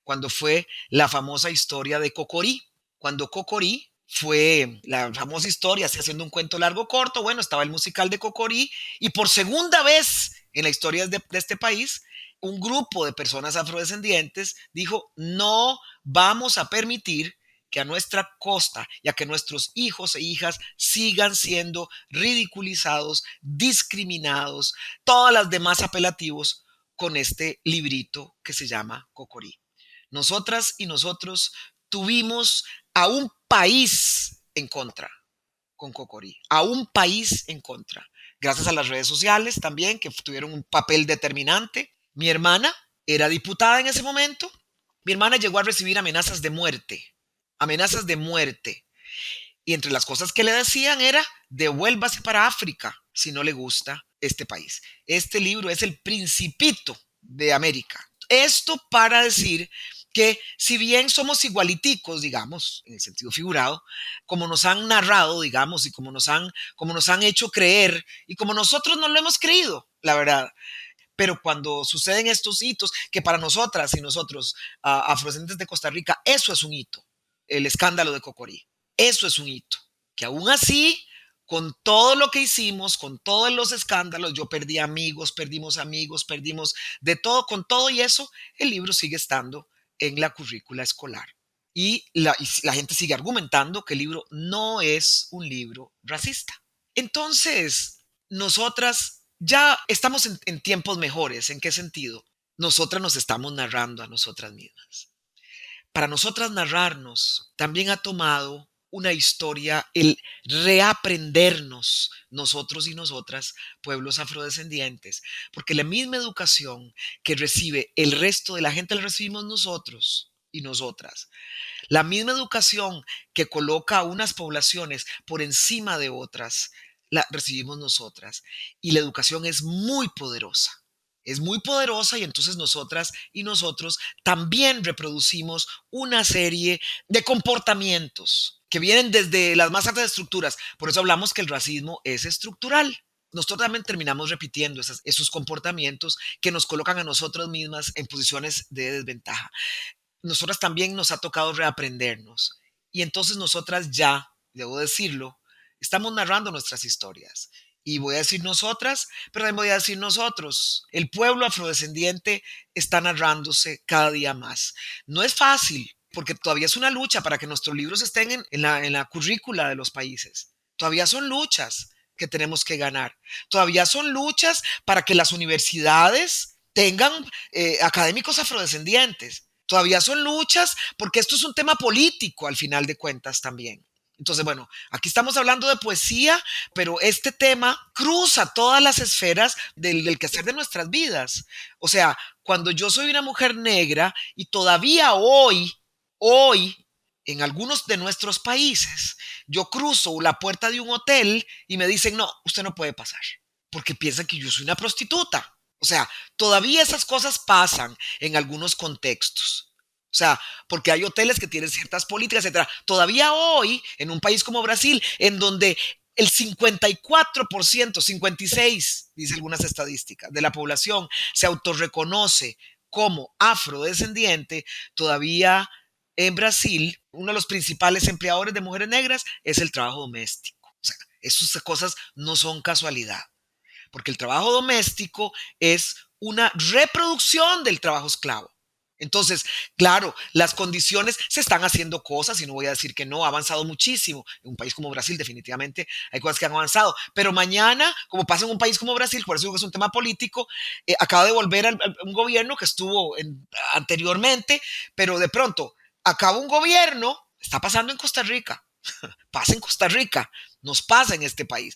cuando fue la famosa historia de Cocorí. Cuando Cocorí fue la famosa historia, así haciendo un cuento largo corto, bueno, estaba el musical de Cocorí y por segunda vez en la historia de este país, un grupo de personas afrodescendientes dijo, no vamos a permitir que a nuestra costa y a que nuestros hijos e hijas sigan siendo ridiculizados, discriminados, todas las demás apelativos con este librito que se llama Cocorí. Nosotras y nosotros tuvimos a un país en contra con Cocorí, a un país en contra, gracias a las redes sociales también, que tuvieron un papel determinante. Mi hermana era diputada en ese momento. Mi hermana llegó a recibir amenazas de muerte. Y entre las cosas que le decían era, devuélvase para África si no le gusta este país. Este libro es el Principito de América. Esto para decir que si bien somos igualiticos, digamos, en el sentido figurado, como nos han narrado, digamos, y como nos han hecho creer, y como nosotros no lo hemos creído, la verdad. Pero cuando suceden estos hitos, que para nosotras y nosotros, afrodescendientes de Costa Rica, eso es un hito, el escándalo de Cocorí, eso es un hito, que aún así, con todo lo que hicimos, con todos los escándalos, yo perdí amigos, perdimos de todo, con todo y eso, el libro sigue estando en la currícula escolar. Y la gente sigue argumentando que el libro no es un libro racista. Entonces, nosotras ya estamos en tiempos mejores. ¿En qué sentido? Nosotras nos estamos narrando a nosotras mismas. Para nosotras narrarnos también ha tomado una historia el reaprendernos nosotros y nosotras, pueblos afrodescendientes, porque la misma educación que recibe el resto de la gente la recibimos nosotros y nosotras. La misma educación que coloca a unas poblaciones por encima de otras, la recibimos nosotras. Y la educación es muy poderosa. Es muy poderosa y entonces nosotras y nosotros también reproducimos una serie de comportamientos que vienen desde las más altas estructuras. Por eso hablamos que el racismo es estructural. Nosotros también terminamos repitiendo esos comportamientos que nos colocan a nosotras mismas en posiciones de desventaja. Nosotras también nos ha tocado reaprendernos. Y entonces nosotras ya, debo decirlo, estamos narrando nuestras historias. Y voy a decir nosotras, pero también voy a decir nosotros. El pueblo afrodescendiente está narrándose cada día más. No es fácil, porque todavía es una lucha para que nuestros libros estén en la currícula de los países. Todavía son luchas que tenemos que ganar. Todavía son luchas para que las universidades tengan académicos afrodescendientes. Todavía son luchas porque esto es un tema político al final de cuentas también. Entonces, bueno, aquí estamos hablando de poesía, pero este tema cruza todas las esferas del quehacer de nuestras vidas. O sea, cuando yo soy una mujer negra y todavía hoy, en algunos de nuestros países, yo cruzo la puerta de un hotel y me dicen, no, usted no puede pasar, porque piensan que yo soy una prostituta. O sea, todavía esas cosas pasan en algunos contextos. O sea, porque hay hoteles que tienen ciertas políticas, etcétera. Todavía hoy, en un país como Brasil, en donde el 54%, 56%, dice algunas estadísticas, de la población se autorreconoce como afrodescendiente, todavía en Brasil, uno de los principales empleadores de mujeres negras es el trabajo doméstico. O sea, esas cosas no son casualidad, porque el trabajo doméstico es una reproducción del trabajo esclavo. Entonces, claro, las condiciones se están haciendo cosas y no voy a decir que no, ha avanzado muchísimo. En un país como Brasil definitivamente hay cosas que han avanzado, pero mañana, como pasa en un país como Brasil, por eso digo que es un tema político, acaba de volver un gobierno que estuvo anteriormente, pero de pronto acaba un gobierno, está pasando en Costa Rica, pasa en Costa Rica, nos pasa en este país.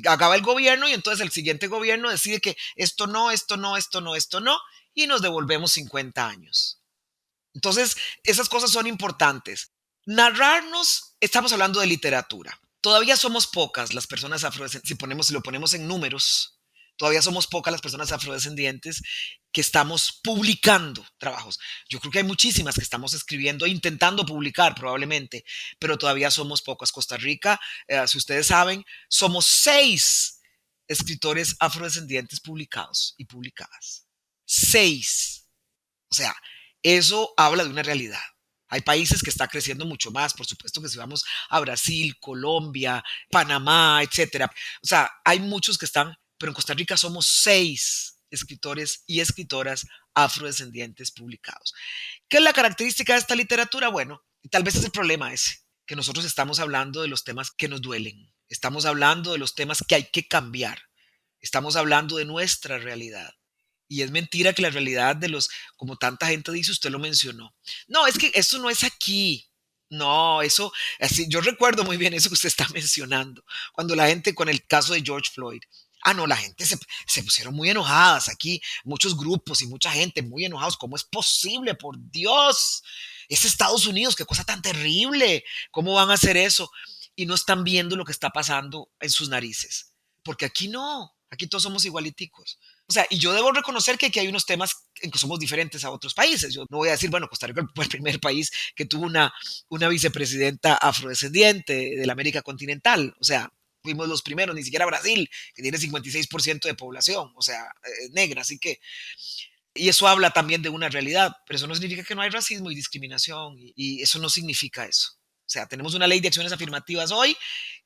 Acaba el gobierno y entonces el siguiente gobierno decide que esto no, esto no, esto no, esto no, y nos devolvemos 50 años. Entonces, esas cosas son importantes. Narrarnos, estamos hablando de literatura. Todavía somos pocas las personas afrodescendientes, si lo ponemos en números, todavía somos pocas las personas afrodescendientes que estamos publicando trabajos. Yo creo que hay muchísimas que estamos escribiendo, intentando publicar probablemente, pero todavía somos pocas. Costa Rica, si ustedes saben, somos 6 escritores afrodescendientes publicados y publicadas. 6. O sea, eso habla de una realidad. Hay países que está creciendo mucho más, por supuesto que si vamos a Brasil, Colombia, Panamá, etcétera. O sea, hay muchos que están, pero en Costa Rica somos 6 escritores y escritoras afrodescendientes publicados. ¿Qué es la característica de esta literatura? Bueno, tal vez es el problema ese, que nosotros estamos hablando de los temas que nos duelen, estamos hablando de los temas que hay que cambiar, estamos hablando de nuestra realidad. Y es mentira que la realidad de los, como tanta gente dice, usted lo mencionó. No, es que esto no es aquí. No, eso, así, yo recuerdo muy bien eso que usted está mencionando, cuando la gente con el caso de George Floyd. No, la gente se pusieron muy enojadas aquí, muchos grupos y mucha gente muy enojados. ¿Cómo es posible? Por Dios, es Estados Unidos, qué cosa tan terrible. ¿Cómo van a hacer eso? Y no están viendo lo que está pasando en sus narices. Porque aquí no, aquí todos somos igualiticos. O sea, y yo debo reconocer que aquí hay unos temas en que somos diferentes a otros países. Yo no voy a decir, bueno, Costa Rica fue el primer país que tuvo una vicepresidenta afrodescendiente de la América continental. O sea, fuimos los primeros, ni siquiera Brasil, que tiene 56% de población, o sea, negra. Así que, y eso habla también de una realidad, pero eso no significa que no hay racismo y discriminación, y eso no significa eso. O sea, tenemos una ley de acciones afirmativas hoy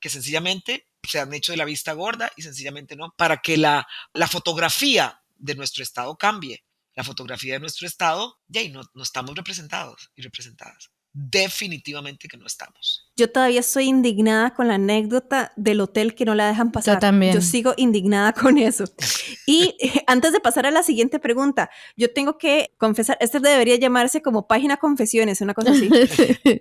que sencillamente se han hecho de la vista gorda y sencillamente no, para que la fotografía de nuestro Estado cambie. La fotografía de nuestro Estado, ya, y no estamos representados y representadas. Definitivamente que no estamos. Yo todavía estoy indignada con la anécdota del hotel que no la dejan pasar. Yo también. Yo sigo indignada con eso. Y antes de pasar a la siguiente pregunta, yo tengo que confesar, este debería llamarse como página confesiones, una cosa así.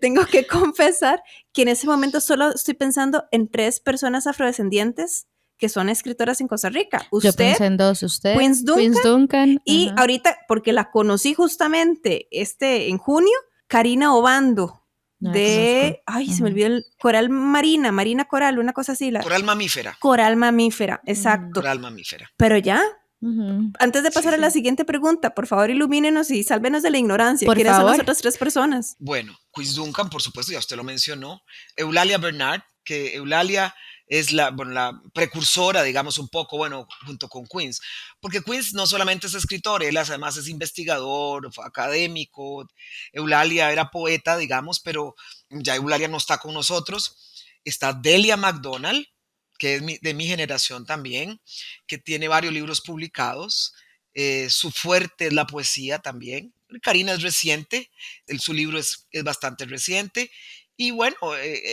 Tengo que confesar que en ese momento solo estoy pensando en 3 personas afrodescendientes que son escritoras en Costa Rica. Yo pensé en 2, usted, Queens Duncan y ahorita, porque la conocí justamente en junio, Karina Obando, se me olvidó Coral Marina Coral, una cosa así. Coral mamífera. Coral mamífera, exacto. Coral mamífera. Pero ya, antes de pasar a la siguiente pregunta, por favor ilumínenos y sálvenos de la ignorancia. ¿Quiénes son las otras 3 personas? Bueno, Queens Duncan, por supuesto, ya usted lo mencionó. Eulalia Bernard, que Eulalia es la precursora, digamos, un poco, bueno, junto con Queens, porque Queens no solamente es escritor, él además es investigador, fue académico. Eulalia era poeta, digamos, pero ya Eulalia no está con nosotros. Está Delia McDonald, que es de mi generación también, que tiene varios libros publicados. Su fuerte es la poesía también. Karina es reciente, su libro es bastante reciente. Y bueno,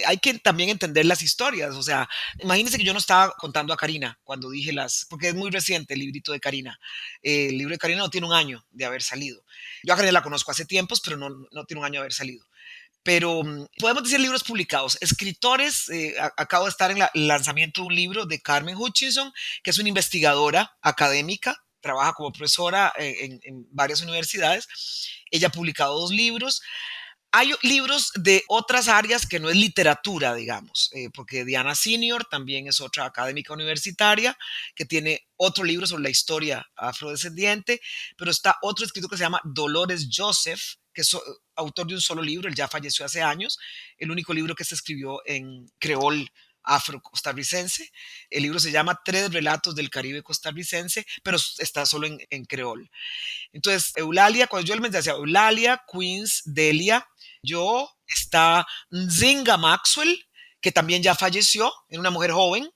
hay que también entender las historias. O sea, imagínense que yo no estaba contando a Karina cuando dije porque es muy reciente el librito de Karina. El libro de Karina no tiene un año de haber salido. Yo a Karina la conozco hace tiempos, pero no tiene un año de haber salido. Pero podemos decir libros publicados. Escritores, acabo de estar en el lanzamiento de un libro de Carmen Hutchinson, que es una investigadora académica, trabaja como profesora en varias universidades. Ella ha publicado 2 libros. Hay libros de otras áreas que no es literatura, digamos, porque Diana Senior también es otra académica universitaria que tiene otro libro sobre la historia afrodescendiente, pero está otro escritor que se llama Dolores Joseph, que es autor de un solo libro, él ya falleció hace años, el único libro que se escribió en creol afro-costarricense. El libro se llama 3 relatos del Caribe costarricense, pero está solo en creol. Entonces, Eulalia, cuando yo les decía Eulalia, Queens, Delia, yo, está Nzinga Maxwell, que también ya falleció, era una mujer joven,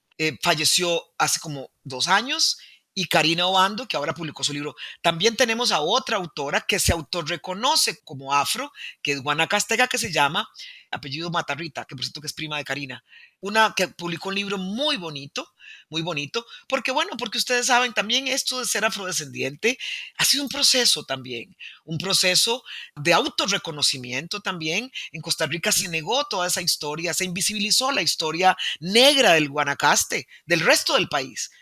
falleció hace como 2 años, y Karina Obando, que ahora publicó su libro. También tenemos a otra autora que se autorreconoce como afro, que es guanacasteca, que se llama, apellido Matarrita, que por cierto que es prima de Karina, una que publicó un libro muy bonito, porque bueno, porque ustedes saben también esto de ser afrodescendiente ha sido un proceso también, un proceso de autorreconocimiento también. En Costa Rica se negó toda esa historia, se invisibilizó la historia negra del Guanacaste, del resto del país.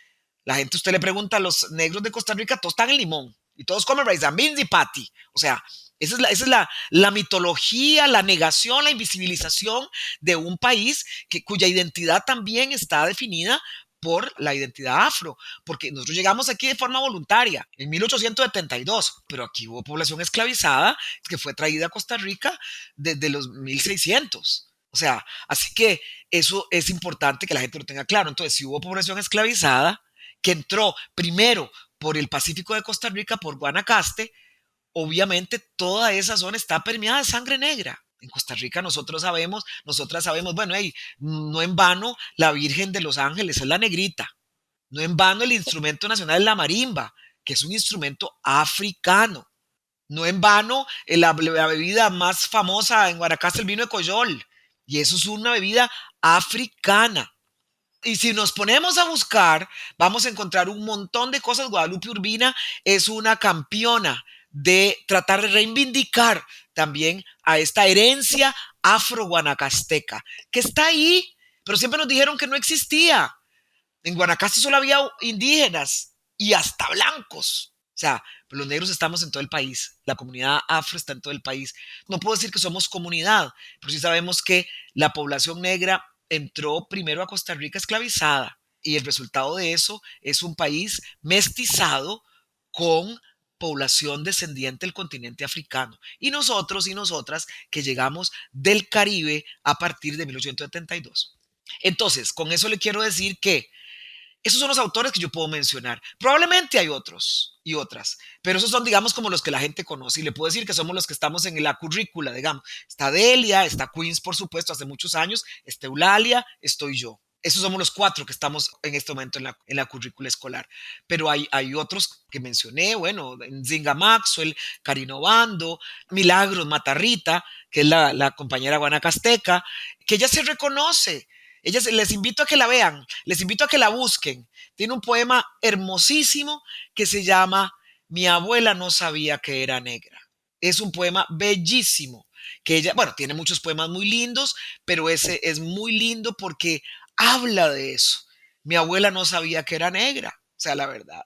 La gente, usted le pregunta a los negros de Costa Rica, todos están en limón y todos comen rice and beans y patty. O sea, esa es la mitología, la negación, la invisibilización de un país cuya identidad también está definida por la identidad afro, porque nosotros llegamos aquí de forma voluntaria en 1872, pero aquí hubo población esclavizada que fue traída a Costa Rica desde los 1600. O sea, así que eso es importante que la gente lo tenga claro. Entonces, si hubo población esclavizada que entró primero por el Pacífico de Costa Rica, por Guanacaste, obviamente toda esa zona está permeada de sangre negra. En Costa Rica nosotras sabemos, bueno, no en vano la Virgen de los Ángeles es la negrita, no en vano el instrumento nacional es la marimba, que es un instrumento africano, no en vano la bebida más famosa en Guanacaste, el vino de Coyol, y eso es una bebida africana. Y si nos ponemos a buscar, vamos a encontrar un montón de cosas. Guadalupe Urbina es una campeona de tratar de reivindicar también a esta herencia afro-guanacasteca, que está ahí, pero siempre nos dijeron que no existía. En Guanacaste solo había indígenas y hasta blancos. O sea, los negros estamos en todo el país, la comunidad afro está en todo el país. No puedo decir que somos comunidad, pero sí sabemos que la población negra entró primero a Costa Rica esclavizada y el resultado de eso es un país mestizado con población descendiente del continente africano. Y nosotros y nosotras que llegamos del Caribe a partir de 1872. Entonces, con eso le quiero decir que esos son los autores que yo puedo mencionar. Probablemente hay otros y otras, pero esos son, digamos, como los que la gente conoce. Y le puedo decir que somos los que estamos en la currícula, digamos. Está Delia, está Queens, por supuesto, hace muchos años, está Eulalia, estoy yo. Esos somos los 4 que estamos en este momento en la currícula escolar. Pero hay otros que mencioné, bueno, Nzinga Maxwell, Karina Obando, Milagros Matarrita, que es la compañera guanacasteca, que ella se reconoce. Les invito a que la vean, les invito a que la busquen. Tiene un poema hermosísimo que se llama Mi abuela no sabía que era negra. Es un poema bellísimo, que ella, bueno, tiene muchos poemas muy lindos, pero ese es muy lindo porque habla de eso. Mi abuela no sabía que era negra, o sea, la verdad.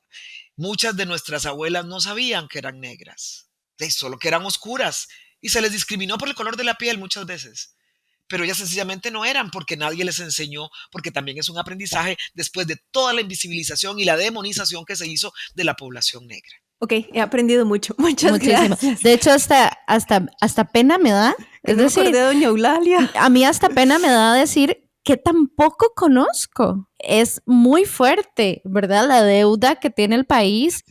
Muchas de nuestras abuelas no sabían que eran negras, solo que eran oscuras y se les discriminó por el color de la piel muchas veces. Pero ellas sencillamente no eran porque nadie les enseñó, porque también es un aprendizaje después de toda la invisibilización y la demonización que se hizo de la población negra. Ok, he aprendido mucho. Muchas gracias. De hecho, hasta pena me da. Es decir, de doña Eulalia. A mí hasta pena me da decir que tampoco conozco. Es muy fuerte, ¿verdad? La deuda que tiene el país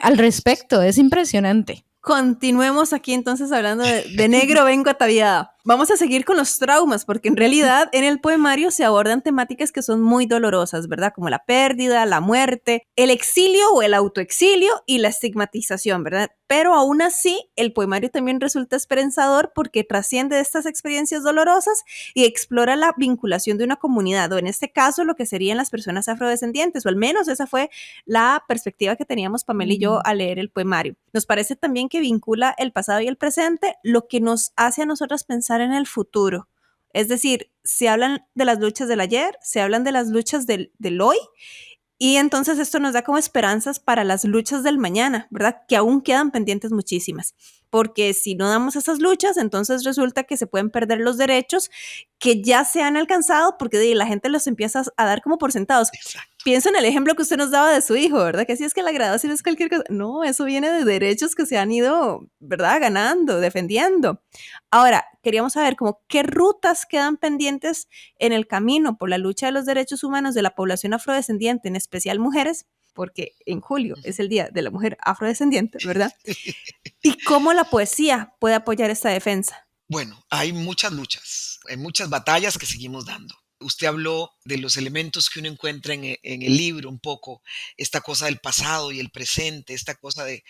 al respecto. Es impresionante. Continuemos aquí entonces hablando de negro vengo ataviada. Vamos a seguir con los traumas, porque en realidad en el poemario se abordan temáticas que son muy dolorosas, ¿verdad? Como la pérdida, la muerte, el exilio o el autoexilio y la estigmatización, ¿verdad? Pero aún así, el poemario también resulta esperanzador porque trasciende de estas experiencias dolorosas y explora la vinculación de una comunidad, o en este caso lo que serían las personas afrodescendientes, o al menos esa fue la perspectiva que teníamos Pamela y yo al leer el poemario. Nos parece también que vincula el pasado y el presente, lo que nos hace a nosotras pensar en el futuro. Es decir, se hablan de las luchas del ayer, se hablan de las luchas del hoy, y entonces esto nos da como esperanzas para las luchas del mañana, ¿verdad? Que aún quedan pendientes muchísimas, porque si no damos esas luchas, entonces resulta que se pueden perder los derechos que ya se han alcanzado porque la gente los empieza a dar como por sentados. Exacto. Piensa en el ejemplo que usted nos daba de su hijo, ¿verdad? Que si es que la graduación es cualquier cosa. No, eso viene de derechos que se han ido, ¿verdad? Ganando, defendiendo. Ahora, queríamos saber como qué rutas quedan pendientes en el camino por la lucha de los derechos humanos de la población afrodescendiente, en especial mujeres, porque en julio es el Día de la Mujer Afrodescendiente, ¿verdad? Y cómo la poesía puede apoyar esta defensa. Bueno, hay muchas luchas, hay muchas batallas que seguimos dando. Usted habló de los elementos que uno encuentra en el libro un poco, esta cosa del pasado y el presente, esta cosa de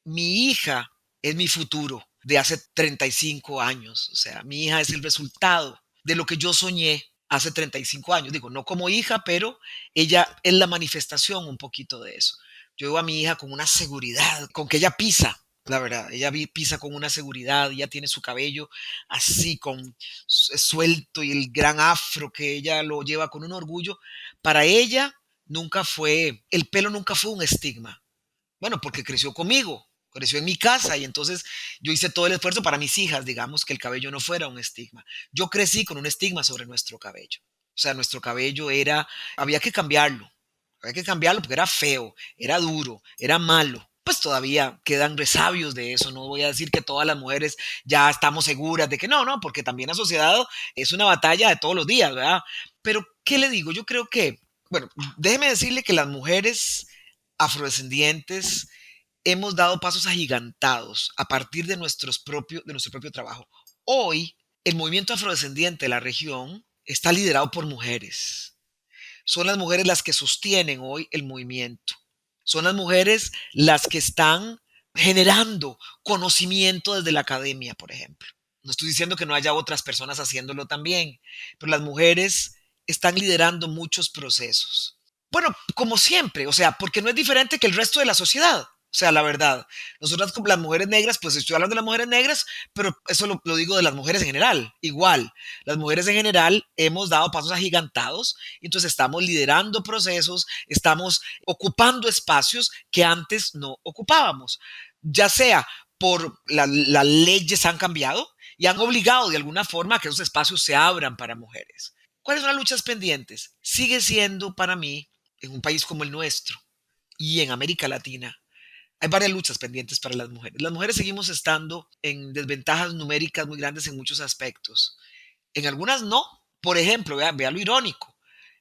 mi hija es mi futuro de hace 35 años, o sea, mi hija es el resultado de lo que yo soñé hace 35 años. Digo, no como hija, pero ella es la manifestación un poquito de eso. Yo veo a mi hija con una seguridad, con que ella pisa. La verdad, ella pisa con una seguridad, ella tiene su cabello así con suelto y el gran afro que ella lo lleva con un orgullo. Para ella el pelo nunca fue un estigma. Bueno, porque creció conmigo, creció en mi casa y entonces yo hice todo el esfuerzo para mis hijas, digamos, que el cabello no fuera un estigma. Yo crecí con un estigma sobre nuestro cabello. O sea, nuestro cabello había que cambiarlo porque era feo, era duro, era malo. Pues todavía quedan resabios de eso. No voy a decir que todas las mujeres ya estamos seguras de que no, porque también la sociedad es una batalla de todos los días, ¿verdad? Pero, ¿qué le digo? Yo creo que, bueno, déjeme decirle que las mujeres afrodescendientes hemos dado pasos agigantados a partir de nuestro propio trabajo. Hoy, el movimiento afrodescendiente de la región está liderado por mujeres. Son las mujeres las que sostienen hoy el movimiento. Son las mujeres las que están generando conocimiento desde la academia, por ejemplo. No estoy diciendo que no haya otras personas haciéndolo también, pero las mujeres están liderando muchos procesos. Bueno, como siempre, o sea, porque no es diferente que el resto de la sociedad. O sea, la verdad, nosotras como las mujeres negras, pues estoy hablando de las mujeres negras, pero eso lo digo de las mujeres en general. Igual, las mujeres en general hemos dado pasos agigantados, y entonces estamos liderando procesos, estamos ocupando espacios que antes no ocupábamos, ya sea por las leyes han cambiado y han obligado de alguna forma a que esos espacios se abran para mujeres. ¿Cuáles son las luchas pendientes? Sigue siendo para mí, en un país como el nuestro y en América Latina, hay varias luchas pendientes para las mujeres. Las mujeres seguimos estando en desventajas numéricas muy grandes en muchos aspectos. En algunas no. Por ejemplo, vea lo irónico.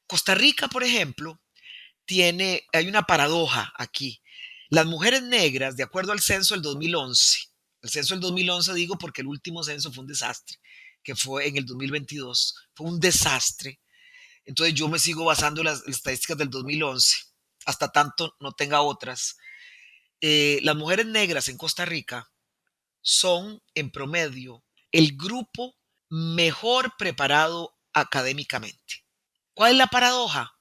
Costa Rica, por ejemplo, hay una paradoja aquí. Las mujeres negras, de acuerdo al censo del 2011, el censo del 2011 digo porque el último censo fue un desastre, que fue en el 2022, fue un desastre. Entonces yo me sigo basando en las estadísticas del 2011, hasta tanto no tenga otras. Las mujeres negras en Costa Rica son, en promedio, el grupo mejor preparado académicamente. ¿Cuál es la paradoja?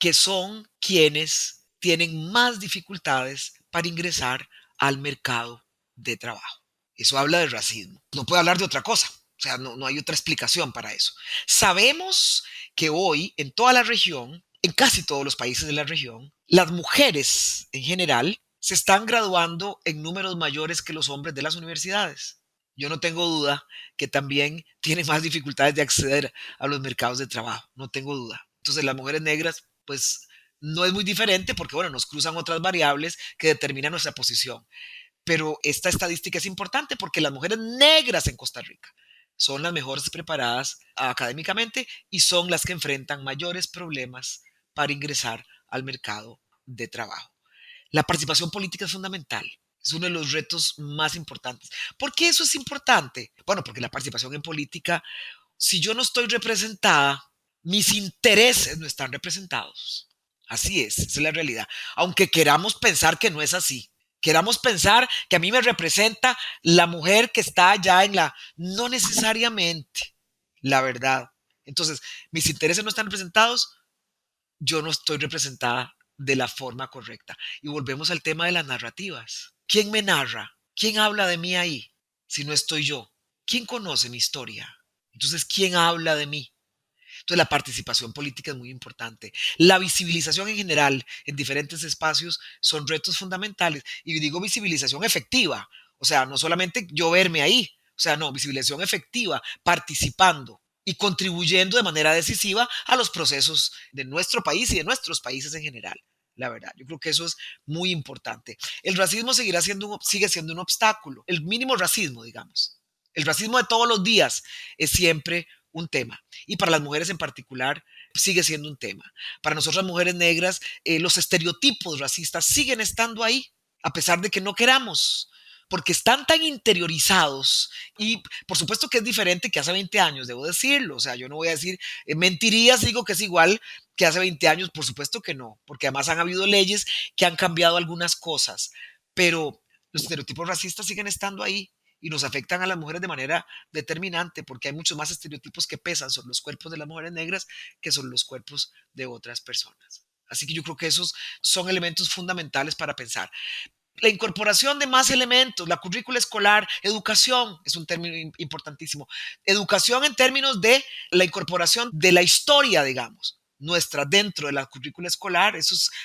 Que son quienes tienen más dificultades para ingresar al mercado de trabajo. Eso habla de racismo. No puede hablar de otra cosa. O sea, no hay otra explicación para eso. Sabemos que hoy, en toda la región, en casi todos los países de la región, las mujeres en general se están graduando en números mayores que los hombres de las universidades. Yo no tengo duda que también tienen más dificultades de acceder a los mercados de trabajo, no tengo duda. Entonces las mujeres negras, pues no es muy diferente porque, bueno, nos cruzan otras variables que determinan nuestra posición. Pero esta estadística es importante porque las mujeres negras en Costa Rica son las mejores preparadas académicamente y son las que enfrentan mayores problemas para ingresar al mercado de trabajo. La participación política es fundamental. Es uno de los retos más importantes. ¿Por qué eso es importante? Bueno, porque la participación en política, si yo no estoy representada, mis intereses no están representados. Así esa es la realidad. Aunque queramos pensar que no es así. Queramos pensar que a mí me representa la mujer que está allá no necesariamente, la verdad. Entonces, mis intereses no están representados, yo no estoy representada de la forma correcta. Y volvemos al tema de las narrativas. ¿Quién me narra? ¿Quién habla de mí ahí? Si no estoy yo. ¿Quién conoce mi historia? Entonces, ¿quién habla de mí? Entonces, la participación política es muy importante. La visibilización en general en diferentes espacios son retos fundamentales. Y digo visibilización efectiva. O sea, no solamente yo verme ahí. O sea, no, visibilización efectiva, participando. y contribuyendo de manera decisiva a los procesos de nuestro país y de nuestros países en general. La verdad, yo creo que eso es muy importante. El racismo sigue siendo un obstáculo, el mínimo racismo, digamos. El racismo de todos los días es siempre un tema. Y para las mujeres en particular sigue siendo un tema. Para nosotras mujeres negras, los estereotipos racistas siguen estando ahí, a pesar de que no queramos, porque están tan interiorizados y por supuesto que es diferente que hace 20 años, debo decirlo. O sea, yo no voy a decir mentirías, digo que es igual que hace 20 años, por supuesto que no, porque además han habido leyes que han cambiado algunas cosas, pero los estereotipos racistas siguen estando ahí y nos afectan a las mujeres de manera determinante, porque hay muchos más estereotipos que pesan sobre los cuerpos de las mujeres negras que sobre los cuerpos de otras personas. Así que yo creo que esos son elementos fundamentales para pensar. La incorporación de más elementos, la currícula escolar, educación, es un término importantísimo. Educación en términos de la incorporación de la historia, digamos, nuestra dentro de la currícula escolar,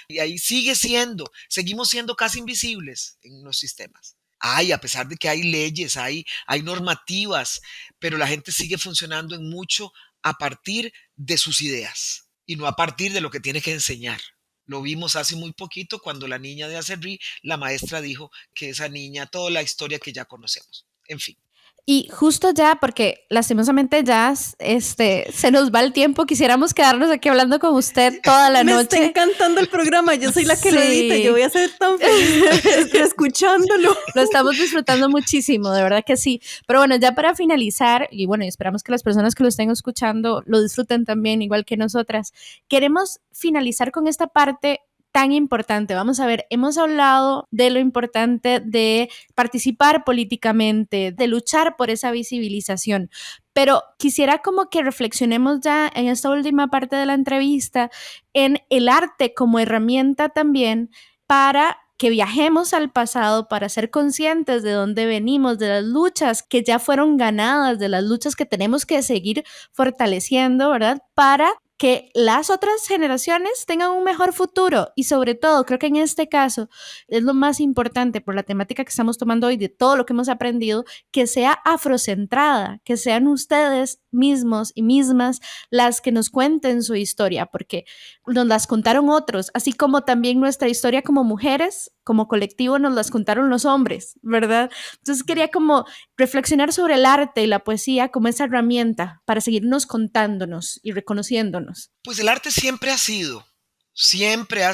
y ahí seguimos siendo casi invisibles en los sistemas. A pesar de que hay leyes, hay normativas, pero la gente sigue funcionando en mucho a partir de sus ideas y no a partir de lo que tiene que enseñar. Lo vimos hace muy poquito cuando la niña de Acerrí, la maestra dijo que esa niña, toda la historia que ya conocemos. En fin. Y justo ya, porque lastimosamente ya se nos va el tiempo, quisiéramos quedarnos aquí hablando con usted toda la noche. Me está encantando el programa, yo soy la que lo edita, yo voy a ser tan feliz escuchándolo. Lo estamos disfrutando muchísimo, de verdad que sí. Pero bueno, ya para finalizar, y bueno, esperamos que las personas que lo estén escuchando lo disfruten también, igual que nosotras, queremos finalizar con esta parte tan importante. Vamos a ver, hemos hablado de lo importante de participar políticamente, de luchar por esa visibilización, pero quisiera como que reflexionemos ya en esta última parte de la entrevista en el arte como herramienta también para que viajemos al pasado, para ser conscientes de dónde venimos, de las luchas que ya fueron ganadas, de las luchas que tenemos que seguir fortaleciendo, ¿verdad? Para que las otras generaciones tengan un mejor futuro y sobre todo, creo que en este caso es lo más importante por la temática que estamos tomando hoy, de todo lo que hemos aprendido, que sea afrocentrada, que sean ustedes mismos y mismas las que nos cuenten su historia, porque nos las contaron otros, así como también nuestra historia como mujeres, como colectivo nos las contaron los hombres, ¿verdad? Entonces quería como reflexionar sobre el arte y la poesía como esa herramienta para seguirnos contándonos y reconociéndonos. Pues el arte siempre ha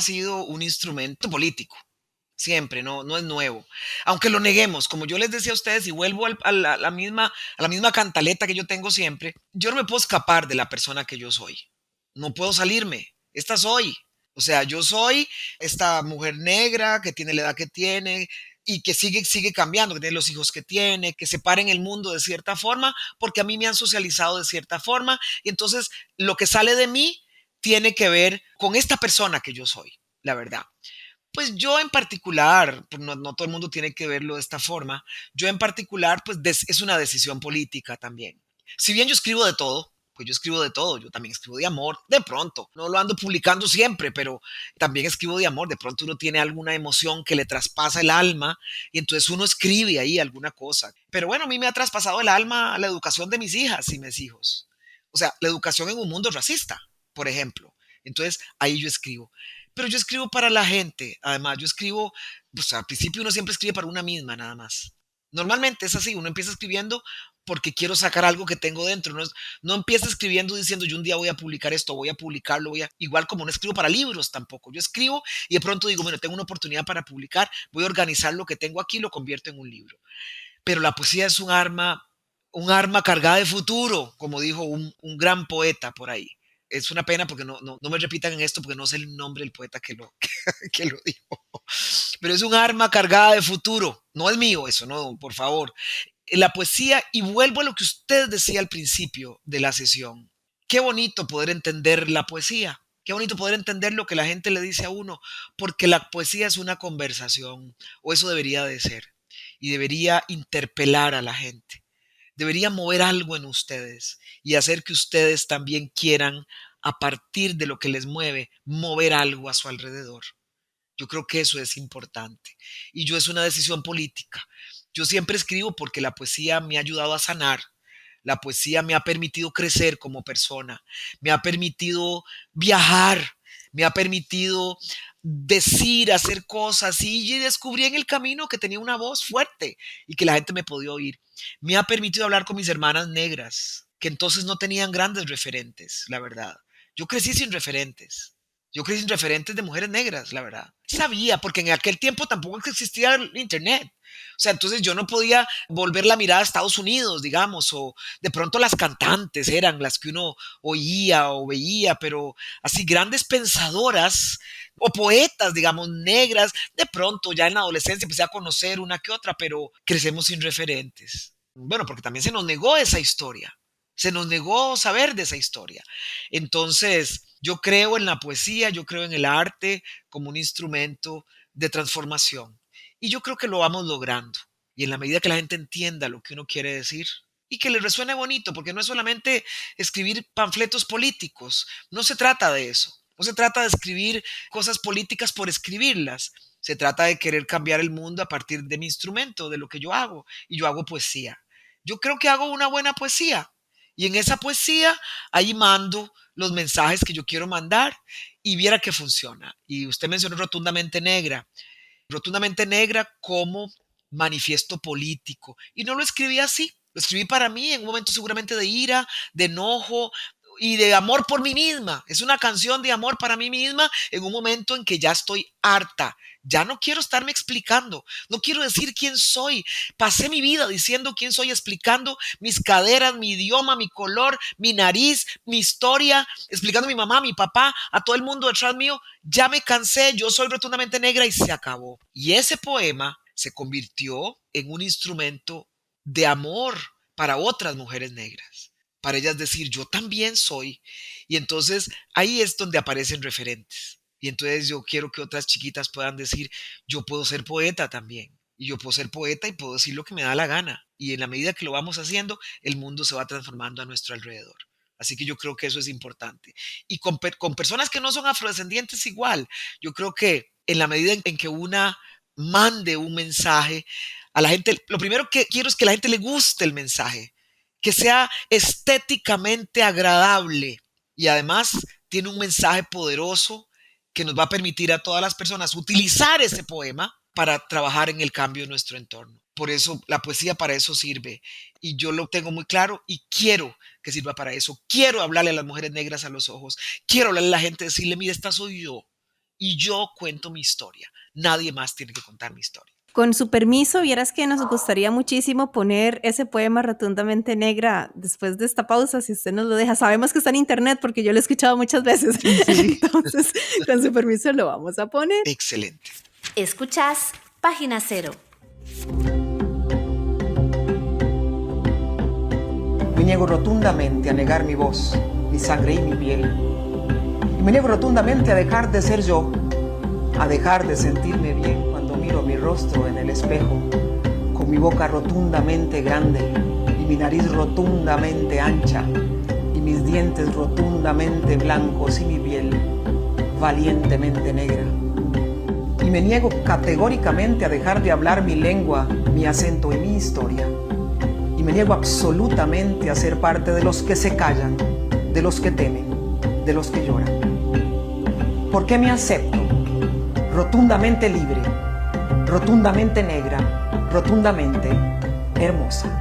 sido un instrumento político. Siempre, no es nuevo. Aunque lo neguemos, como yo les decía a ustedes, y vuelvo a la misma cantaleta que yo tengo siempre, yo no me puedo escapar de la persona que yo soy. No puedo salirme. Esta soy. O sea, yo soy esta mujer negra que tiene la edad que tiene y que sigue cambiando, que tiene los hijos que tiene, que se para en el mundo de cierta forma, porque a mí me han socializado de cierta forma. Y entonces lo que sale de mí tiene que ver con esta persona que yo soy, la verdad. Pues yo en particular, pues no todo el mundo tiene que verlo de esta forma, yo en particular, pues es una decisión política también. Si bien yo escribo de todo, pues yo escribo de todo, yo también escribo de amor, de pronto, no lo ando publicando siempre, pero también escribo de amor, de pronto uno tiene alguna emoción que le traspasa el alma y entonces uno escribe ahí alguna cosa. Pero bueno, a mí me ha traspasado el alma la educación de mis hijas y mis hijos. O sea, la educación en un mundo racista, por ejemplo. Entonces ahí yo escribo. Pero yo escribo para la gente. Además, yo escribo, pues al principio uno siempre escribe para una misma, nada más. Normalmente es así, uno empieza escribiendo porque quiero sacar algo que tengo dentro. No empieza escribiendo diciendo yo un día voy a publicar esto, voy a publicarlo, igual como no escribo para libros tampoco. Yo escribo y de pronto digo, bueno, tengo una oportunidad para publicar, voy a organizar lo que tengo aquí y lo convierto en un libro. Pero la poesía es un arma cargada de futuro, como dijo un gran poeta por ahí. Es una pena porque no me repitan en esto porque no sé el nombre del poeta que lo dijo. Pero es un arma cargada de futuro. No es mío eso, no, por favor. La poesía, y vuelvo a lo que usted decía al principio de la sesión. Qué bonito poder entender la poesía. Qué bonito poder entender lo que la gente le dice a uno, porque la poesía es una conversación, o eso debería de ser, y debería interpelar a la gente. Debería mover algo en ustedes y hacer que ustedes también quieran, a partir de lo que les mueve, mover algo a su alrededor. Yo creo que eso es importante. Y es una decisión política. Yo siempre escribo porque la poesía me ha ayudado a sanar. La poesía me ha permitido crecer como persona, me ha permitido viajar, me ha permitido decir, hacer cosas y descubrí en el camino que tenía una voz fuerte y que la gente me podía oír. Me ha permitido hablar con mis hermanas negras, que entonces no tenían grandes referentes, la verdad. Yo crecí sin referentes. Yo crecí sin referentes de mujeres negras, la verdad. Sabía, porque en aquel tiempo tampoco existía el internet. O sea, entonces yo no podía volver la mirada a Estados Unidos, digamos, o de pronto las cantantes eran las que uno oía o veía, pero así grandes pensadoras o poetas, digamos, negras, de pronto ya en la adolescencia empecé a conocer una que otra, pero crecemos sin referentes. Bueno, porque también se nos negó esa historia. Se nos negó saber de esa historia. Entonces, yo creo en la poesía, yo creo en el arte como un instrumento de transformación. Y yo creo que lo vamos logrando. Y en la medida que la gente entienda lo que uno quiere decir y que le resuene bonito, porque no es solamente escribir panfletos políticos, no se trata de eso. No se trata de escribir cosas políticas por escribirlas. Se trata de querer cambiar el mundo a partir de mi instrumento, de lo que yo hago. Y yo hago poesía. Yo creo que hago una buena poesía. Y en esa poesía, ahí mando los mensajes que yo quiero mandar y viera que funciona. Y usted mencionó Rotundamente Negra. Rotundamente Negra como manifiesto político. Y no lo escribí así. Lo escribí para mí en un momento seguramente de ira, de enojo y de amor por mí misma. Es una canción de amor para mí misma en un momento en que ya estoy harta. Ya no quiero estarme explicando, no quiero decir quién soy. Pasé mi vida diciendo quién soy, explicando mis caderas, mi idioma, mi color, mi nariz, mi historia, explicando a mi mamá, a mi papá, a todo el mundo detrás mío. Ya me cansé, yo soy Rotundamente Negra y se acabó. Y ese poema se convirtió en un instrumento de amor para otras mujeres negras. Para ellas decir, yo también soy. Y entonces ahí es donde aparecen referentes. Y entonces yo quiero que otras chiquitas puedan decir, yo puedo ser poeta también. Y yo puedo ser poeta y puedo decir lo que me da la gana. Y en la medida que lo vamos haciendo, el mundo se va transformando a nuestro alrededor. Así que yo creo que eso es importante. Y con personas que no son afrodescendientes igual. Yo creo que en la medida en que una mande un mensaje a la gente, lo primero que quiero es que a la gente le guste el mensaje, que sea estéticamente agradable y además tiene un mensaje poderoso que nos va a permitir a todas las personas utilizar ese poema para trabajar en el cambio de nuestro entorno. Por eso la poesía para eso sirve y yo lo tengo muy claro y quiero que sirva para eso. Quiero hablarle a las mujeres negras a los ojos, quiero hablarle a la gente, decirle, mira, esta soy yo y yo cuento mi historia. Nadie más tiene que contar mi historia. Con su permiso, vieras que nos gustaría muchísimo poner ese poema Rotundamente Negra después de esta pausa, si usted nos lo deja. Sabemos que está en internet porque yo lo he escuchado muchas veces. Sí. Entonces, con su permiso lo vamos a poner. Excelente. Escuchás Página Cero. Me niego rotundamente a negar mi voz, mi sangre y mi piel. Y me niego rotundamente a dejar de ser yo, a dejar de sentirme bien cuando miro mi rostro en el espejo, con mi boca rotundamente grande y mi nariz rotundamente ancha y mis dientes rotundamente blancos y mi piel valientemente negra. Y me niego categóricamente a dejar de hablar mi lengua, mi acento y mi historia. Y me niego absolutamente a ser parte de los que se callan, de los que temen, de los que lloran. ¿Por qué me acepto? Rotundamente libre, rotundamente negra, rotundamente hermosa.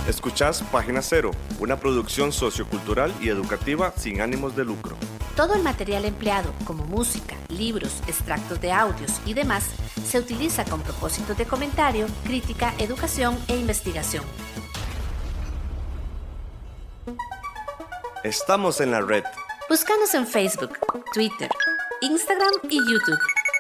Escuchás Página Cero, una producción sociocultural y educativa sin ánimos de lucro. Todo el material empleado, como música, libros, extractos de audios y demás, se utiliza con propósitos de comentario, crítica, educación e investigación. Estamos en la red. Búscanos en Facebook, Twitter, Instagram y YouTube.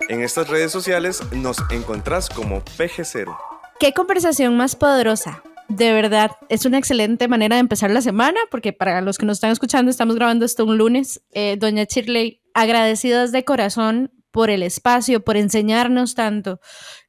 En estas redes sociales nos encontrás como PG0. ¿Qué conversación más poderosa? De verdad, es una excelente manera de empezar la semana, porque para los que nos están escuchando, estamos grabando esto un lunes. Doña Shirley, agradecidas de corazón por el espacio, por enseñarnos tanto,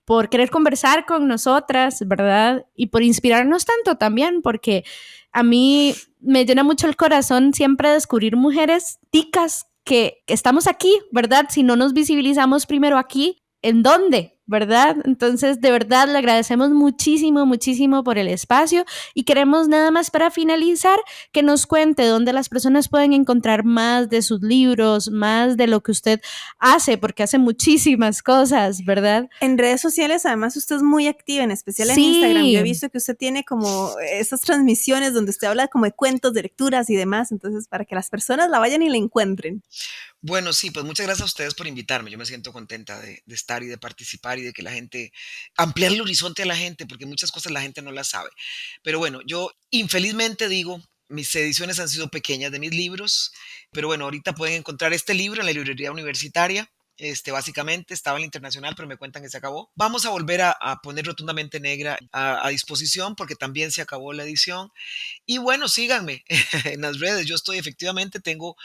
por querer conversar con nosotras, ¿verdad? Y por inspirarnos tanto también, porque a mí me llena mucho el corazón siempre descubrir mujeres ticas que estamos aquí, ¿verdad? Si no nos visibilizamos primero aquí, ¿en dónde? ¿verdad? Entonces, de verdad, le agradecemos muchísimo, muchísimo por el espacio y queremos nada más para finalizar que nos cuente dónde las personas pueden encontrar más de sus libros, más de lo que usted hace, porque hace muchísimas cosas, ¿verdad? En redes sociales, además, usted es muy activa, en especial en Sí. Instagram. Yo he visto que usted tiene como esas transmisiones donde usted habla como de cuentos, de lecturas y demás, entonces para que las personas la vayan y la encuentren. Bueno, sí, pues muchas gracias a ustedes por invitarme. Yo me siento contenta de estar y de participar y de que la gente, ampliar el horizonte a la gente, porque muchas cosas la gente no las sabe. Pero bueno, yo infelizmente digo, mis ediciones han sido pequeñas de mis libros, pero bueno, ahorita pueden encontrar este libro en la librería universitaria. Básicamente estaba en la internacional, pero me cuentan que se acabó. Vamos a volver a poner Rotundamente Negra a disposición porque también se acabó la edición. Y bueno, síganme en las redes. Yo efectivamente tengo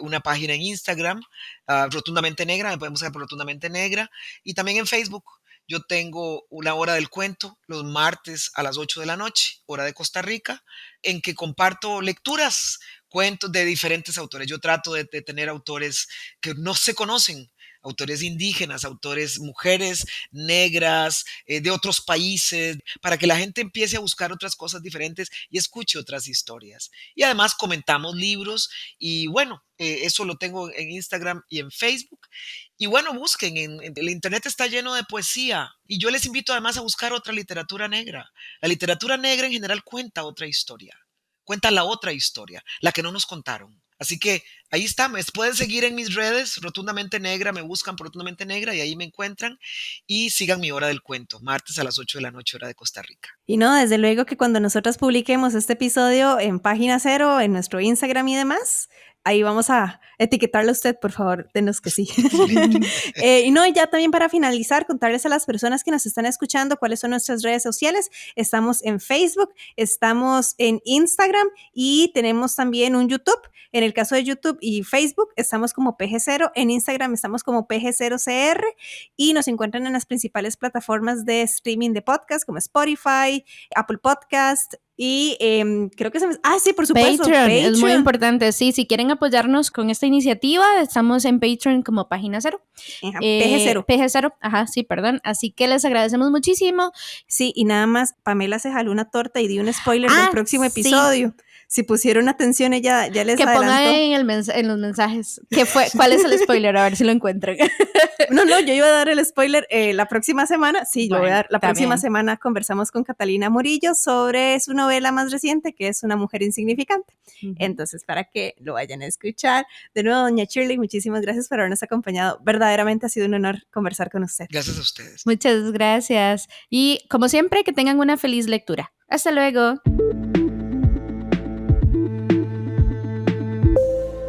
una página en Instagram, Rotundamente Negra, me pueden buscar por Rotundamente Negra, y también en Facebook. Yo tengo una hora del cuento los martes a las 8 de la noche, hora de Costa Rica, en que comparto lecturas, cuentos de diferentes autores. Yo trato de tener autores que no se conocen, autores indígenas, autores, mujeres negras, de otros países, para que la gente empiece a buscar otras cosas diferentes y escuche otras historias. Y además comentamos libros y bueno, eso lo tengo en Instagram y en Facebook. Y bueno, busquen, el internet está lleno de poesía y yo les invito además a buscar otra literatura negra. La literatura negra en general cuenta otra historia, cuenta la otra historia, la que no nos contaron. Así que ahí está, me pueden seguir en mis redes, Rotundamente Negra, me buscan por Rotundamente Negra y ahí me encuentran y sigan mi hora del cuento, martes a las 8 de la noche, hora de Costa Rica. Y no, desde luego que cuando nosotros publiquemos este episodio en Página Cero, en nuestro Instagram y demás, ahí vamos a etiquetarle a usted, por favor, denos que sí. Y no, ya también para finalizar, contarles a las personas que nos están escuchando cuáles son nuestras redes sociales. Estamos en Facebook, estamos en Instagram y tenemos también un YouTube. En el caso de YouTube y Facebook estamos como PG0, en Instagram estamos como PG0CR y nos encuentran en las principales plataformas de streaming de podcast como Spotify, Apple Podcast y creo que sí, por supuesto. Patreon es muy importante. Sí, si quieren apoyarnos con esta iniciativa, estamos en Patreon como Página Cero. PG0. PG0, ajá, sí, perdón. Así que les agradecemos muchísimo. Sí, y nada más, Pamela se jaló una torta y dio un spoiler del próximo episodio. Sí. Si pusieron atención, ella ya les adelantó. Que pongan en los mensajes cuál es el spoiler, a ver si lo encuentran. No, yo iba a dar el spoiler la próxima semana. Sí, bueno, lo voy a dar. La próxima semana conversamos con Catalina Murillo sobre su novela más reciente, que es Una mujer insignificante. Entonces, para que lo vayan a escuchar. De nuevo, doña Shirley, muchísimas gracias por habernos acompañado. Verdaderamente ha sido un honor conversar con usted. Gracias a ustedes. Muchas gracias. Y como siempre, que tengan una feliz lectura. Hasta luego.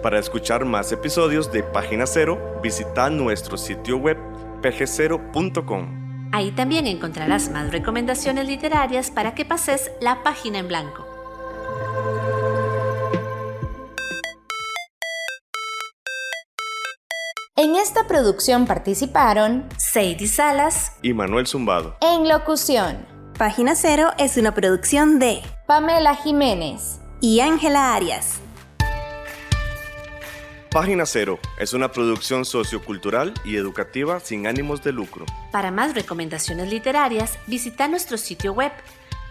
Para escuchar más episodios de Página Cero, visita nuestro sitio web pg0.com. Ahí también encontrarás más recomendaciones literarias para que pases la página en blanco. En esta producción participaron Sadie Salas y Manuel Zumbado. en locución, Página Cero es una producción de Pamela Jiménez y Ángela Arias. Página Cero es una producción sociocultural y educativa sin ánimos de lucro. Para más recomendaciones literarias, visita nuestro sitio web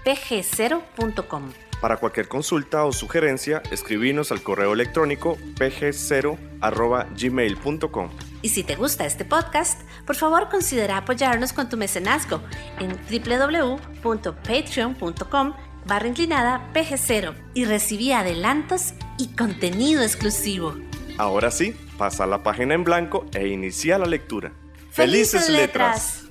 pg0.com. Para cualquier consulta o sugerencia, escribinos al correo electrónico pg0@gmail.com. Y si te gusta este podcast, por favor considera apoyarnos con tu mecenazgo en www.patreon.com/PG0 y recibí adelantos y contenido exclusivo. Ahora sí, pasa la página en blanco e inicia la lectura. ¡Felices letras!